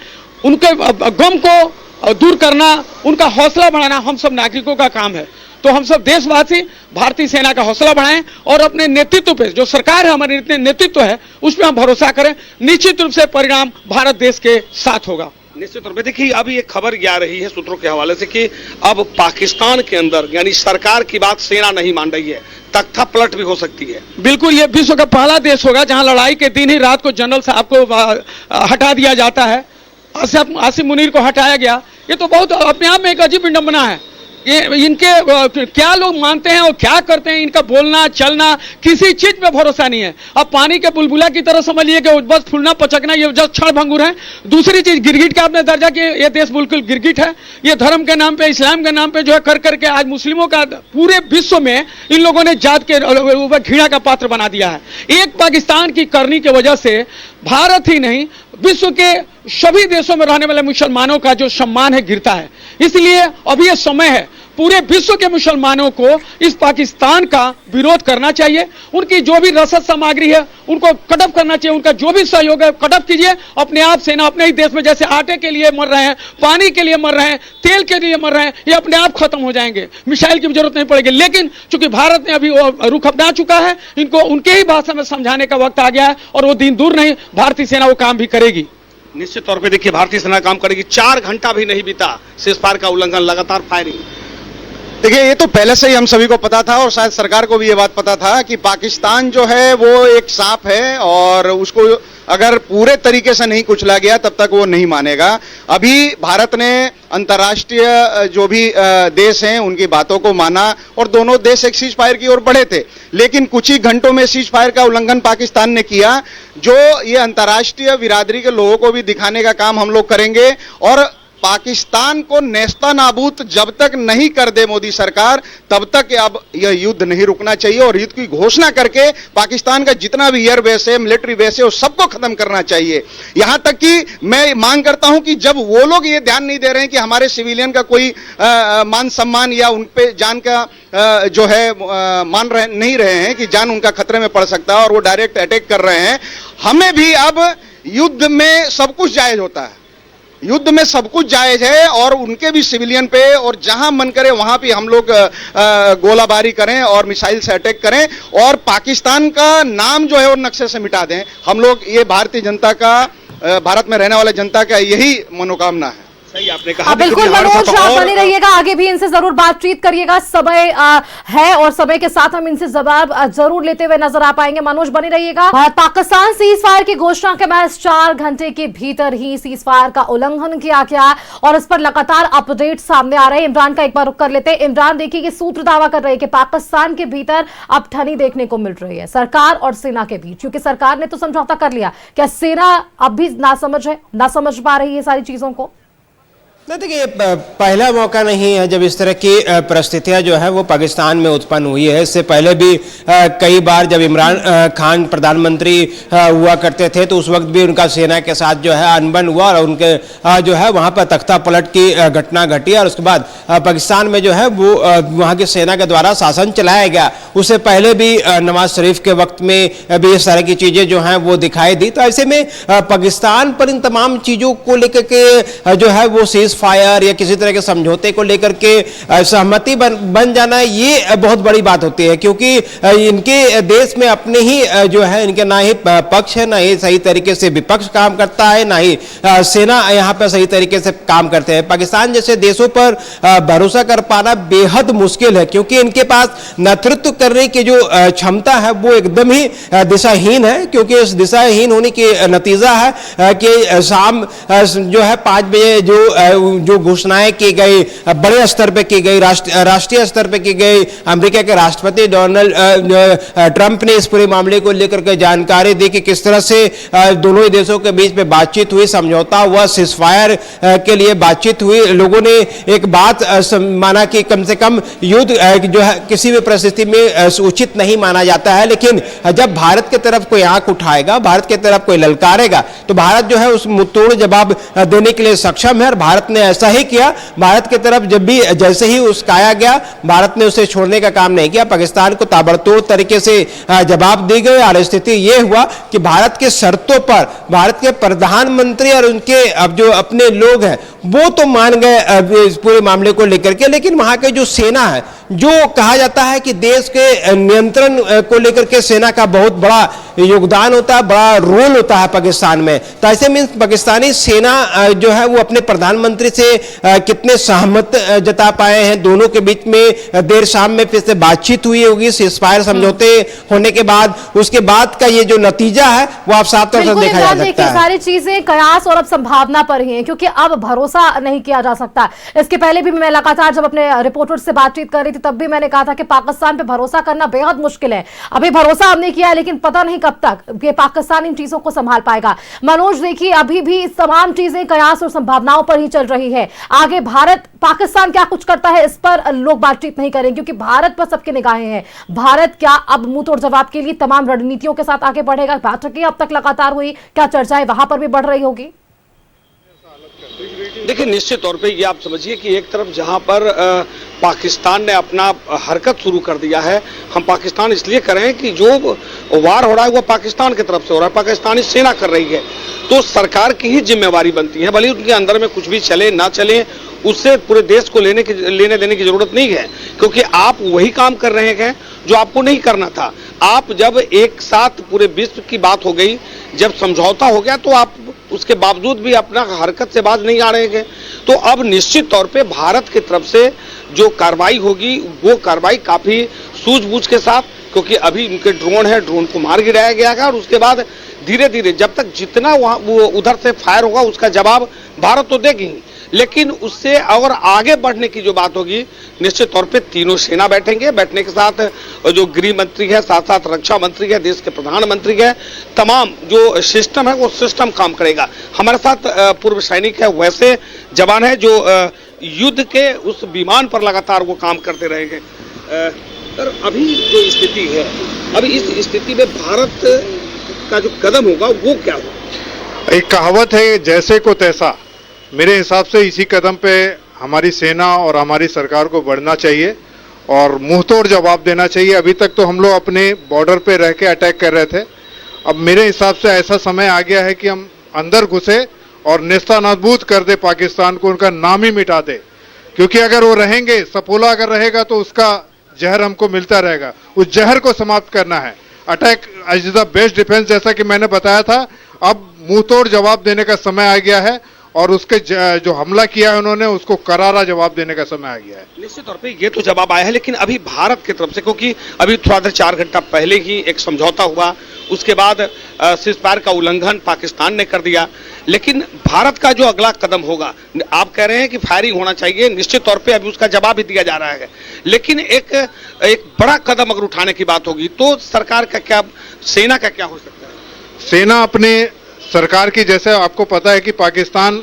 उनके गम को दूर करना, उनका हौसला बढ़ाना हम सब नागरिकों का काम है। तो हम सब देशवासी भारतीय सेना का हौसला बढ़ाएं और अपने नेतृत्व पे, जो सरकार है हमारे नेतृत्व है, उस पर हम भरोसा करें। निश्चित रूप से परिणाम भारत देश के साथ होगा। निश्चित तौर पे देखिए, अभी एक खबर आ रही है सूत्रों के हवाले से कि अब पाकिस्तान के अंदर यानी सरकार की बात सेना नहीं मान रही है, तख्ता पलट भी हो सकती है। बिल्कुल, ये विश्व का पहला देश होगा जहां लड़ाई के दिन ही रात को जनरल साहब को हटा दिया जाता है। आसिम मुनीर को हटाया गया। ये तो बहुत अपने आप में एक अजीब विडंबना है। ये इनके क्या लोग मानते हैं और क्या करते हैं, इनका बोलना चलना किसी चीज पे भरोसा नहीं है। अब पानी के बुलबुला की तरह समझिए कि बस फूलना पचकना, ये जस्ट क्षण भंगुर है। दूसरी चीज, गिरगिट का आपने दर्जा कि ये देश बिल्कुल गिरगिट है। ये धर्म के नाम पे, इस्लाम के नाम पे जो है कर करके आज मुस्लिमों का पूरे विश्व में इन लोगों ने जात के ऊपर घृणा का पात्र बना दिया है। एक पाकिस्तान की करनी की वजह से भारत ही नहीं, विश्व के सभी देशों में रहने वाले मुसलमानों का जो सम्मान है गिरता है। इसलिए अभी यह समय है पूरे विश्व के मुसलमानों को इस पाकिस्तान का विरोध करना चाहिए। उनकी जो भी रसद सामग्री है उनको कटअप करना चाहिए। उनका जो भी सहयोग है कटअप कीजिए। अपने आप सेना अपने ही देश में जैसे आटे के लिए मर रहे हैं, पानी के लिए मर रहे हैं, तेल के लिए मर रहे हैं, ये अपने आप खत्म हो जाएंगे। मिसाइल की जरूरत नहीं पड़ेगी। लेकिन चूंकि भारत ने अभी रुख अपना चुका है, इनको उनके ही भाषा में समझाने का वक्त आ गया है और वो दिन दूर नहीं, भारतीय सेना वो काम भी करेगी। निश्चित तौर पे देखिए, भारतीय सेना काम करेगी। 4 घंटा भी नहीं बीता, सीज़फायर का उल्लंघन, लगातार फायरिंग। देखिए, ये तो पहले से ही हम सभी को पता था और शायद सरकार को भी ये बात पता था कि पाकिस्तान जो है वो एक सांप है और उसको अगर पूरे तरीके से नहीं कुचला गया तब तक वो नहीं मानेगा। अभी भारत ने अंतर्राष्ट्रीय जो भी देश हैं उनकी बातों को माना और दोनों देश एक सीज फायर की ओर बढ़े थे। लेकिन कुछ ही घंटों में सीज फायर का उल्लंघन पाकिस्तान ने किया, जो ये अंतर्राष्ट्रीय बिरादरी के लोगों को भी दिखाने का काम हम लोग करेंगे। और पाकिस्तान को नेस्ता नाबूद जब तक नहीं कर दे मोदी सरकार, तब तक अब यह युद्ध नहीं रुकना चाहिए और युद्ध की घोषणा करके पाकिस्तान का जितना भी एयर बेस है, मिलिट्री बेस है, वो सबको खत्म करना चाहिए। यहां तक कि मैं मांग करता हूं कि जब वो लोग ये ध्यान नहीं दे रहे हैं कि हमारे सिविलियन का कोई मान सम्मान या उन पे जान का जो है नहीं रहे हैं कि जान उनका खतरे में पड़ सकता है और वो डायरेक्ट अटैक कर रहे हैं। हमें भी अब युद्ध में सब कुछ जायज होता है, युद्ध में सब कुछ जायज है और उनके भी सिविलियन पे और जहां मन करे वहां भी हम लोग गोलाबारी करें और मिसाइल से अटैक करें और पाकिस्तान का नाम जो है वो नक्शे से मिटा दें। हम लोग, ये भारतीय जनता का, भारत में रहने वाले जनता का यही मनोकामना है। सही आपने कहा। बिल्कुल मनोज, आप बने रहिएगा, आगे भी इनसे जरूर बातचीत करिएगा। समय है और समय के साथ हम इनसे जवाब जरूर लेते हुए नजर आ पाएंगे। मनोज बने रहिएगा। पाकिस्तान सीज फायर की घोषणा के महज 4 घंटे के भीतर ही सीज फायर का उल्लंघन किया गया और इस पर लगातार अपडेट सामने आ रहे हैं। इमरान का एक बार रुख कर लेते हैं। इमरान, देखिए कि सूत्र दावा कर रहे हैं कि पाकिस्तान के भीतर अब ठनी देखने को मिल रही है सरकार और सेना के बीच, क्योंकि सरकार ने तो समझौता कर लिया। क्या सेना अब भी ना समझ पा रही है सारी चीजों को? नहीं, देखिए पहला मौका नहीं है जब इस तरह की परिस्थितियां जो है वो पाकिस्तान में उत्पन्न हुई है। इससे पहले भी कई बार जब इमरान खान प्रधानमंत्री हुआ करते थे तो उस वक्त भी उनका सेना के साथ जो है अनबन हुआ और उनके जो है वहां पर तख्ता पलट की घटना घटी और उसके बाद पाकिस्तान में जो है वो वहां की सेना के द्वारा शासन चलाया गया। उससे पहले भी नवाज शरीफ के वक्त में भी इस तरह की चीजें जो हैं वो दिखाई दी। तो ऐसे में पाकिस्तान पर इन तमाम चीजों को लेकर के जो है वो सीज फायर या किसी तरह के समझौते को लेकर के सहमति बन जाना, ये बहुत बड़ी बात होती है, क्योंकि इनके देश में अपने ही जो है इनके ना ही पक्ष है, ना ही सही तरीके से विपक्ष काम करता है, ना ही सेना यहाँ पर सही तरीके से काम करते हैं। पाकिस्तान जैसे देशों पर भरोसा कर पाना बेहद मुश्किल है, क्योंकि इनके पास नेतृत्व करने की जो क्षमता है वो एकदम ही दिशाहीन है। क्योंकि इस दिशाहीन होने की नतीजा है कि शाम जो है 5 बजे जो घोषणाएं की गई, बड़े स्तर पे की गई, राष्ट्रीय स्तर पे की गई, अमेरिका के राष्ट्रपति डोनाल्ड ट्रंप ने इस पूरे मामले को लेकर के जानकारी दी कि किस तरह से दोनों ही देशों के बीच में बातचीत हुई, समझौता हुआ, सीजफायर के लिए बातचीत हुई। लोगों ने एक बात माना कि कम से कम युद्ध जो है किसी भी परिस्थिति में उचित नहीं माना जाता है, लेकिन जब भारत की तरफ कोई आंख उठाएगा, भारत की तरफ कोई ललकारेगा, तो भारत जो है उस मुंहतोड़ जवाब देने के लिए सक्षम है और भारत ने ऐसा ही किया। भारत की तरफ जब भी जैसे ही उस्काया गया, भारत ने उसे छोड़ने का काम नहीं किया। पाकिस्तान को ताबड़तोड़ तरीके से जवाब दी गई और स्थिति यह हुआ कि भारत के शर्तों पर भारत के प्रधानमंत्री और उनके अब जो अपने लोग हैं वो तो मान गए इस पूरे मामले को लेकर के, लेकिन वहां की जो सेना है, जो कहा जाता है कि देश के नियंत्रण को लेकर के सेना का बहुत बड़ा योगदान होता है, बड़ा रोल होता है पाकिस्तान में। तो ऐसे में पाकिस्तानी सेना जो है वो अपने प्रधानमंत्री से कितने सहमत जता पाए हैं। दोनों के बीच में देर शाम में फिर से बातचीत हुई होगी सीजफायर समझौते होने के बाद, उसके बाद का ये जो नतीजा है वो आप साफ तौर पर देखा जा सकता है। सारी चीजें कयास और अब संभावना पर ही है, क्योंकि अब भरोसा नहीं किया जा सकता। इसके पहले भी मैं लगातार जब अपने रिपोर्टर से बातचीत कर रही थी तब भी मैंने कहा था कि पाकिस्तान पे भरोसा करना बेहद मुश्किल है। अभी भरोसा हमने किया है, लेकिन पता नहीं कब तक ये पाकिस्तान इन चीजों को संभाल पाएगा। मनोज, देखिए अभी भी तमाम चीजें कयास और संभावनाओं पर ही चल रही है। आगे भारत पाकिस्तान क्या कुछ करता है इस पर लोग बातचीत नहीं करेंगे, क्योंकि भारत पर सबकी निगाहें हैं। भारत क्या अब मुंह तोड़ जवाब के लिए तमाम रणनीतियों के साथ आगे बढ़ेगा? बैठकें अब तक लगातार हुई, क्या चर्चाएं वहां पर भी बढ़ रही होगी? देखिए, निश्चित तौर पे ये आप समझिए कि एक तरफ जहां पर पाकिस्तान ने अपना हरकत शुरू कर दिया है, हम पाकिस्तान इसलिए कर रहे हैं कि जो वार हो रहा है वो पाकिस्तान की तरफ से हो रहा है, पाकिस्तानी सेना कर रही है, तो सरकार की ही जिम्मेवारी बनती है। भले उनके अंदर में कुछ भी चले ना चले, उससे पूरे देश को लेने देने की जरूरत नहीं है, क्योंकि आप वही काम कर रहे हैं जो आपको नहीं करना था। आप जब एक साथ पूरे विश्व की बात हो गई, जब समझौता हो गया, तो आप उसके बावजूद भी अपना हरकत से बाज नहीं आ रहे हैं। तो अब निश्चित तौर पे भारत की तरफ से जो कार्रवाई होगी वो कार्रवाई काफी सूझबूझ के साथ, क्योंकि अभी उनके ड्रोन है, ड्रोन को मार गिराया गया है और उसके बाद धीरे धीरे जब तक जितना वहां वो उधर से फायर होगा उसका जवाब भारत तो देगी, लेकिन उससे और आगे बढ़ने की जो बात होगी, निश्चित तौर पे तीनों सेना बैठेंगे। बैठने के साथ जो गृह मंत्री है, साथ साथ रक्षा मंत्री है, देश के प्रधानमंत्री है, तमाम जो सिस्टम है वो सिस्टम काम करेगा। हमारे साथ पूर्व सैनिक है, वैसे जवान है जो युद्ध के उस विमान पर लगातार वो काम करते रहेंगे। सर, अभी जो स्थिति है, अभी इस स्थिति में भारत का जो कदम होगा वो क्या होगा? एक कहावत है, जैसे को तैसा। मेरे हिसाब से इसी कदम पे हमारी सेना और हमारी सरकार को बढ़ना चाहिए और मुंहतोड़ जवाब देना चाहिए। अभी तक तो हम लोग अपने बॉर्डर पे रह के अटैक कर रहे थे, अब मेरे हिसाब से ऐसा समय आ गया है कि हम अंदर घुसे और नेस्तनाबूद कर दे पाकिस्तान को, उनका नाम ही मिटा दे। क्योंकि अगर वो रहेंगे, सपोला अगर रहेगा तो उसका जहर हमको मिलता रहेगा, उस जहर को समाप्त करना है। Attack is the best defence, जैसा कि मैंने बताया था। अब मुंहतोड़ जवाब देने का समय आ गया है और उसके जो हमला किया है उन्होंने उसको करारा जवाब देने का समय आ गया है। निश्चित तौर पे ये तो जवाब आया है, लेकिन अभी भारत की तरफ से, क्योंकि अभी थोड़ा देर 4 घंटा पहले ही एक समझौता हुआ, उसके बाद सीज़फायर का उल्लंघन पाकिस्तान ने कर दिया, लेकिन भारत का जो अगला कदम होगा, आप कह रहे हैं कि फायरिंग होना चाहिए, निश्चित तौर पे अभी उसका जवाब भी दिया जा रहा है, लेकिन एक बड़ा कदम अगर उठाने की बात होगी तो सरकार का क्या, सेना का क्या हो सकता है? सेना अपने सरकार की, जैसे आपको पता है कि पाकिस्तान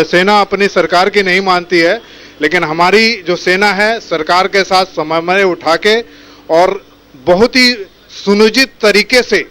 सेना अपनी सरकार की नहीं मानती है, लेकिन हमारी जो सेना है सरकार के साथ समन्वय उठा के और बहुत ही सुनियोजित तरीके से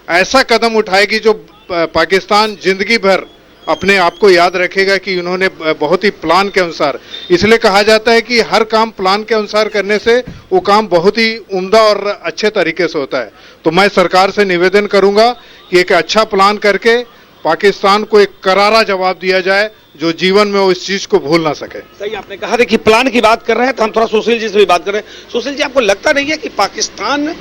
ऐसा कदम उठाएगी जो पाकिस्तान जिंदगी भर अपने आप को याद रखेगा कि उन्होंने बहुत ही प्लान के अनुसार, इसलिए कहा जाता है कि हर काम प्लान के अनुसार करने से वो काम बहुत ही उम्दा और अच्छे तरीके से होता है। तो मैं सरकार से निवेदन करूंगा कि एक अच्छा प्लान करके पाकिस्तान को एक करारा जवाब दिया जाए जो जीवन में वो इस चीज को भूल ना सके। सही आपने कहा था कि प्लान की बात कर रहे हैं, तो हम थोड़ा सुशील जी से भी बात कर रहे हैं। सुशील जी, आपको लगता नहीं है कि पाकिस्तान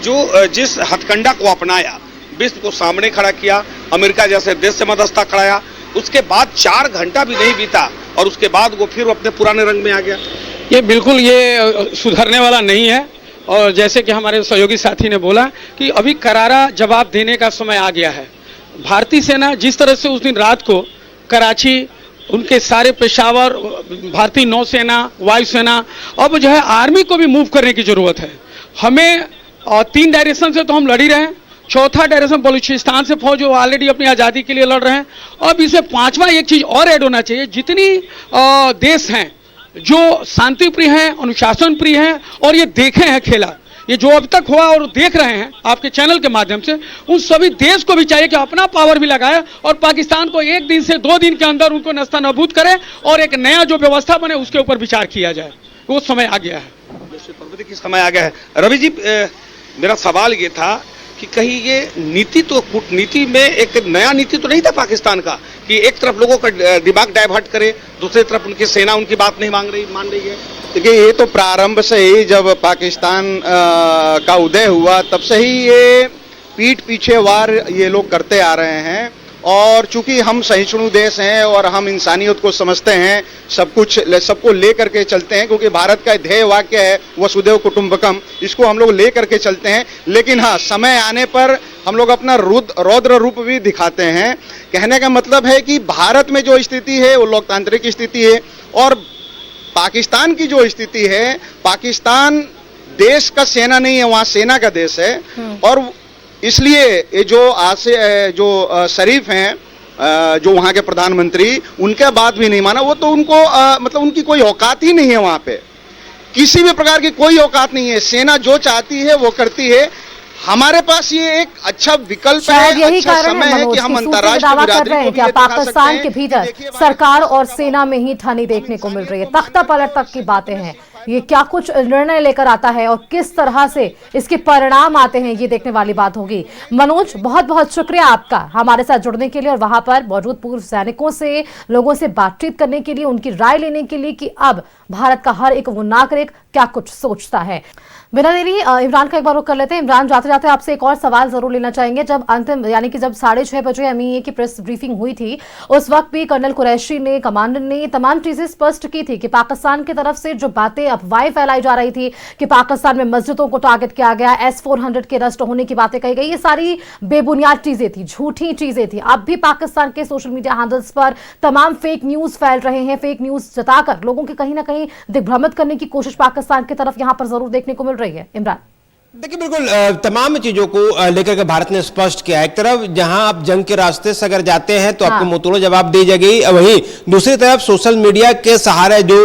जो जिस हथकंडा को अपनाया, विश्व को सामने खड़ा किया, अमेरिका जैसे देश से मददस्ता खड़ाया, उसके बाद 4 घंटा भी नहीं बीता और उसके बाद वो फिर अपने पुराने रंग में आ गया? ये बिल्कुल ये सुधरने वाला नहीं है। और जैसे कि हमारे सहयोगी साथी ने बोला कि अभी करारा जवाब देने का समय आ गया है। भारतीय सेना जिस तरह से उस दिन रात को कराची, उनके सारे पेशावर, भारतीय नौसेना, वायुसेना, अब जो है आर्मी को भी मूव करने की जरूरत है। हमें 3 डायरेक्शन से तो हम लड़ ही रहे हैं, चौथा डायरेक्शन बलूचिस्तान से फौज ऑलरेडी अपनी आज़ादी के लिए लड़ रहे हैं। अब इसे 5वां एक चीज़ और ऐड होना चाहिए, जितनी देश हैं जो शांति प्रिय हैं, अनुशासन प्रिय हैं और ये देखे हैं खेला, ये जो अब तक हुआ और देख रहे हैं आपके चैनल के माध्यम से, उन सभी देश को भी चाहिए कि अपना पावर भी लगाए और पाकिस्तान को 1 दिन से 2 दिन के अंदर उनको नस्तानाबूद करे और एक नया जो व्यवस्था बने उसके ऊपर विचार किया जाए। वो समय आ गया है, की समय आ गया है। रवि जी, मेरा सवाल ये था कि कहीं ये नीति, तो कूटनीति में एक नया नीति तो नहीं था पाकिस्तान का कि एक तरफ लोगों का दिमाग डाइवर्ट करे, दूसरी तरफ उनकी सेना उनकी बात नहीं मान रही है? देखिए, ये तो प्रारंभ से ही जब पाकिस्तान का उदय हुआ तब से ही ये पीठ पीछे वार ये लोग करते आ रहे हैं। और चूंकि हम सहिष्णु देश हैं और हम इंसानियत को समझते हैं, सबको ले करके चलते हैं, क्योंकि भारत का ध्येय वाक्य है वसुधैव कुटुंबकम, इसको हम लोग ले करके चलते हैं। लेकिन हाँ, समय आने पर हम लोग अपना रौद्र रूप भी दिखाते हैं। कहने का मतलब है कि भारत में जो स्थिति है वो लोकतांत्रिक स्थिति है और पाकिस्तान की जो स्थिति है, पाकिस्तान देश का सेना नहीं है, वहाँ सेना का देश है। और इसलिए ये जो शरीफ हैं, जो वहाँ के प्रधानमंत्री, उनके बात भी नहीं माना। वो तो उनको मतलब उनकी कोई औकात ही नहीं है, वहाँ पे किसी भी प्रकार की कोई औकात नहीं है। सेना जो चाहती है वो करती है। हमारे पास ये एक अच्छा विकल्प है, यही अच्छा कारण समय है कि हम अंतर्राष्ट्रीय बिरादरी को भी क्या दिखा पाकिस्तान सकते के हैं। भीतर देखिए, सरकार और सेना में ही ठनी देखने को मिल रही है। तख्ता पलट तक की बातें हैं। ये क्या कुछ निर्णय लेकर आता है और किस तरह से इसके परिणाम आते हैं, ये देखने वाली बात होगी। मनोज, बहुत बहुत शुक्रिया आपका हमारे साथ जुड़ने के लिए और वहां पर मौजूद पूर्व सैनिकों से, लोगों से बातचीत करने के लिए, उनकी राय लेने के लिए कि अब भारत का हर एक वो नागरिक क्या कुछ सोचता है। बिना देरी इमरान का एक बार रुख कर लेते हैं। इमरान, जाते जाते आपसे एक और सवाल जरूर लेना चाहेंगे। जब अंतिम यानी कि जब 6:30 बजे एमईए की प्रेस ब्रीफिंग हुई थी, उस वक्त भी कर्नल कुरैशी ने, कमांडर ने तमाम चीजें स्पष्ट की थी कि पाकिस्तान की तरफ से जो बातें अफवाहें फैलाई जा रही थी कि पाकिस्तान में मस्जिदों को टारगेट किया गया, S-400 के अरेस्ट होने की बातें कही गई, ये सारी बेबुनियाद चीजें थी, झूठी चीजें थी। अब भी पाकिस्तान के सोशल मीडिया हैंडल्स पर तमाम फेक न्यूज फैल रहे हैं। फेक न्यूज जताकर लोगों के कहीं ना कहीं दिग्भ्रमित करने की कोशिश पाकिस्तान की तरफ यहां पर जरूर देखने को मिल रही है। इमरान, देखिए, बिल्कुल तमाम चीजों को लेकर के भारत ने स्पष्ट किया है। एक तरफ जहां आप जंग के रास्ते से अगर जाते हैं तो आपको मुंहतोड़ जवाब दी जाएगी, वहीं दूसरी तरफ सोशल मीडिया के सहारे जो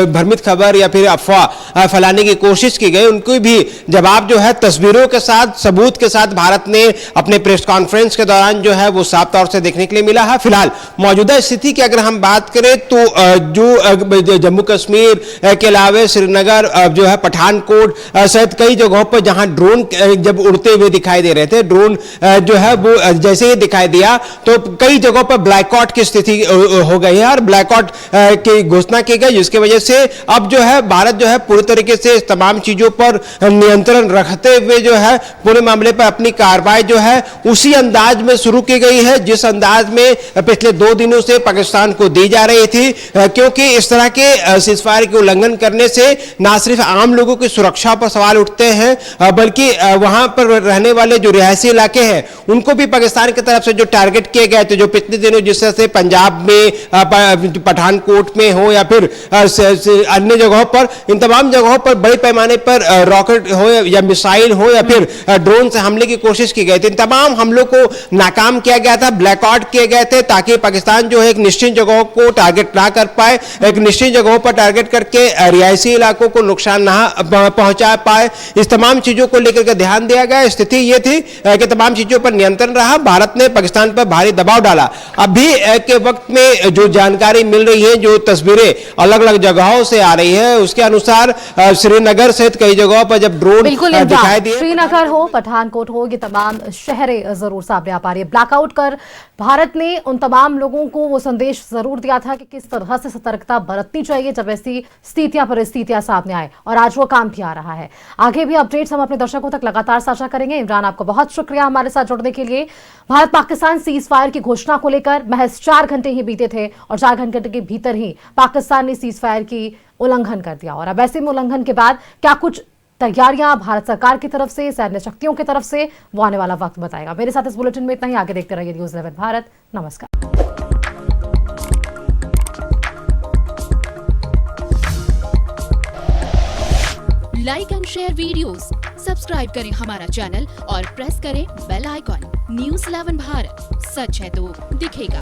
भ्रमित खबर या फिर अफवाह फैलाने की कोशिश की गई, उनको भी जवाब जो है तस्वीरों के साथ, सबूत के साथ भारत ने अपने प्रेस कॉन्फ्रेंस के दौरान जो है वो साफ तौर से देखने के लिए मिला है। फिलहाल मौजूदा स्थिति की अगर हम बात करें तो जो जम्मू कश्मीर के अलावा श्रीनगर जो है, पठानकोट सहित कई जगहों पर जहां वहां ड्रोन जब उड़ते हुए दिखाई दे रहे थे, ड्रोन जो है वो जैसे ही दिखाई दिया तो कई जगहों पर ब्लैकआउट की स्थिति हो गई है और ब्लैकआउट की घोषणा की गई, जिसकी वजह से अब जो है भारत जो है पूरी तरीके से इस तमाम चीजों पर नियंत्रण रखते हुए जो है पूरे मामले पर अपनी कार्रवाई जो है उसी अंदाज में शुरू की गई है जिस अंदाज में पिछले 2 दिनों से पाकिस्तान को दी जा रही थी, क्योंकि इस तरह के सीजफायर के उल्लंघन करने से ना सिर्फ आम लोगों की सुरक्षा पर सवाल उठते हैं बल्कि वहां पर रहने वाले जो रिहायशी इलाके हैं उनको भी पाकिस्तान की तरफ से जो टारगेट किए गए थे, जो पिछले दिनों जिस तरह से पंजाब में पठानकोट में हो या फिर अन्य जगहों पर, इन तमाम जगहों पर बड़े पैमाने पर रॉकेट हो या मिसाइल हो या फिर ड्रोन से हमले की कोशिश की गई थी, इन तमाम हमलों को नाकाम किया गया था, ब्लैकआउट किए गए थे ताकि पाकिस्तान जो है एक निश्चित जगहों को टारगेट ना कर पाए, एक निश्चित जगहों पर टारगेट करके रिहायशी इलाकों को नुकसान ना पहुंचा पाए। इस तमाम चीजों को लेकर के ध्यान दिया गया। स्थिति यह थी कि तमाम चीजों पर नियंत्रण रहा, भारत ने पाकिस्तान पर भारी दबाव डाला। अभी के वक्त में जो जानकारी मिल रही है, जो तस्वीरें अलग अलग जगहों से आ रही है, उसके अनुसार श्रीनगर सहित कई जगहों पर जब ड्रोन दिखाई दिए, श्रीनगर हो, पठानकोट हो, ये तमाम शहरें जरूर सामने आ पा रही है। ब्लैकआउट कर भारत ने उन तमाम लोगों को वो संदेश जरूर दिया था कि किस तरह से सतर्कता बरतनी चाहिए जब ऐसी परिस्थितियां सामने आए, और आज वो काम भी आ रहा है। आगे भी अपडेट्स हम अपने दर्शकों तक लगातार साझा करेंगे। इमरान, आपको बहुत शुक्रिया हमारे साथ जुड़ने के लिए। भारत पाकिस्तान सीज फायर की घोषणा को लेकर महज 4 घंटे ही बीते थे और 4 घंटे के भीतर ही पाकिस्तान ने सीज फायर की उल्लंघन कर दिया, और अब ऐसे में उल्लंघन के बाद क्या कुछ तैयारियां भारत सरकार की तरफ से, सैन्य शक्तियों की तरफ से, वो आने वाला वक्त बताएगा। मेरे साथ इस बुलेटिन में इतना ही। आगे देखते रहिए न्यूज़ 11 भारत। नमस्कार। Like and share videos, subscribe करें हमारा चैनल और प्रेस करें बेल आइकॉन। न्यूज़ 11 भारत, सच है तो दिखेगा।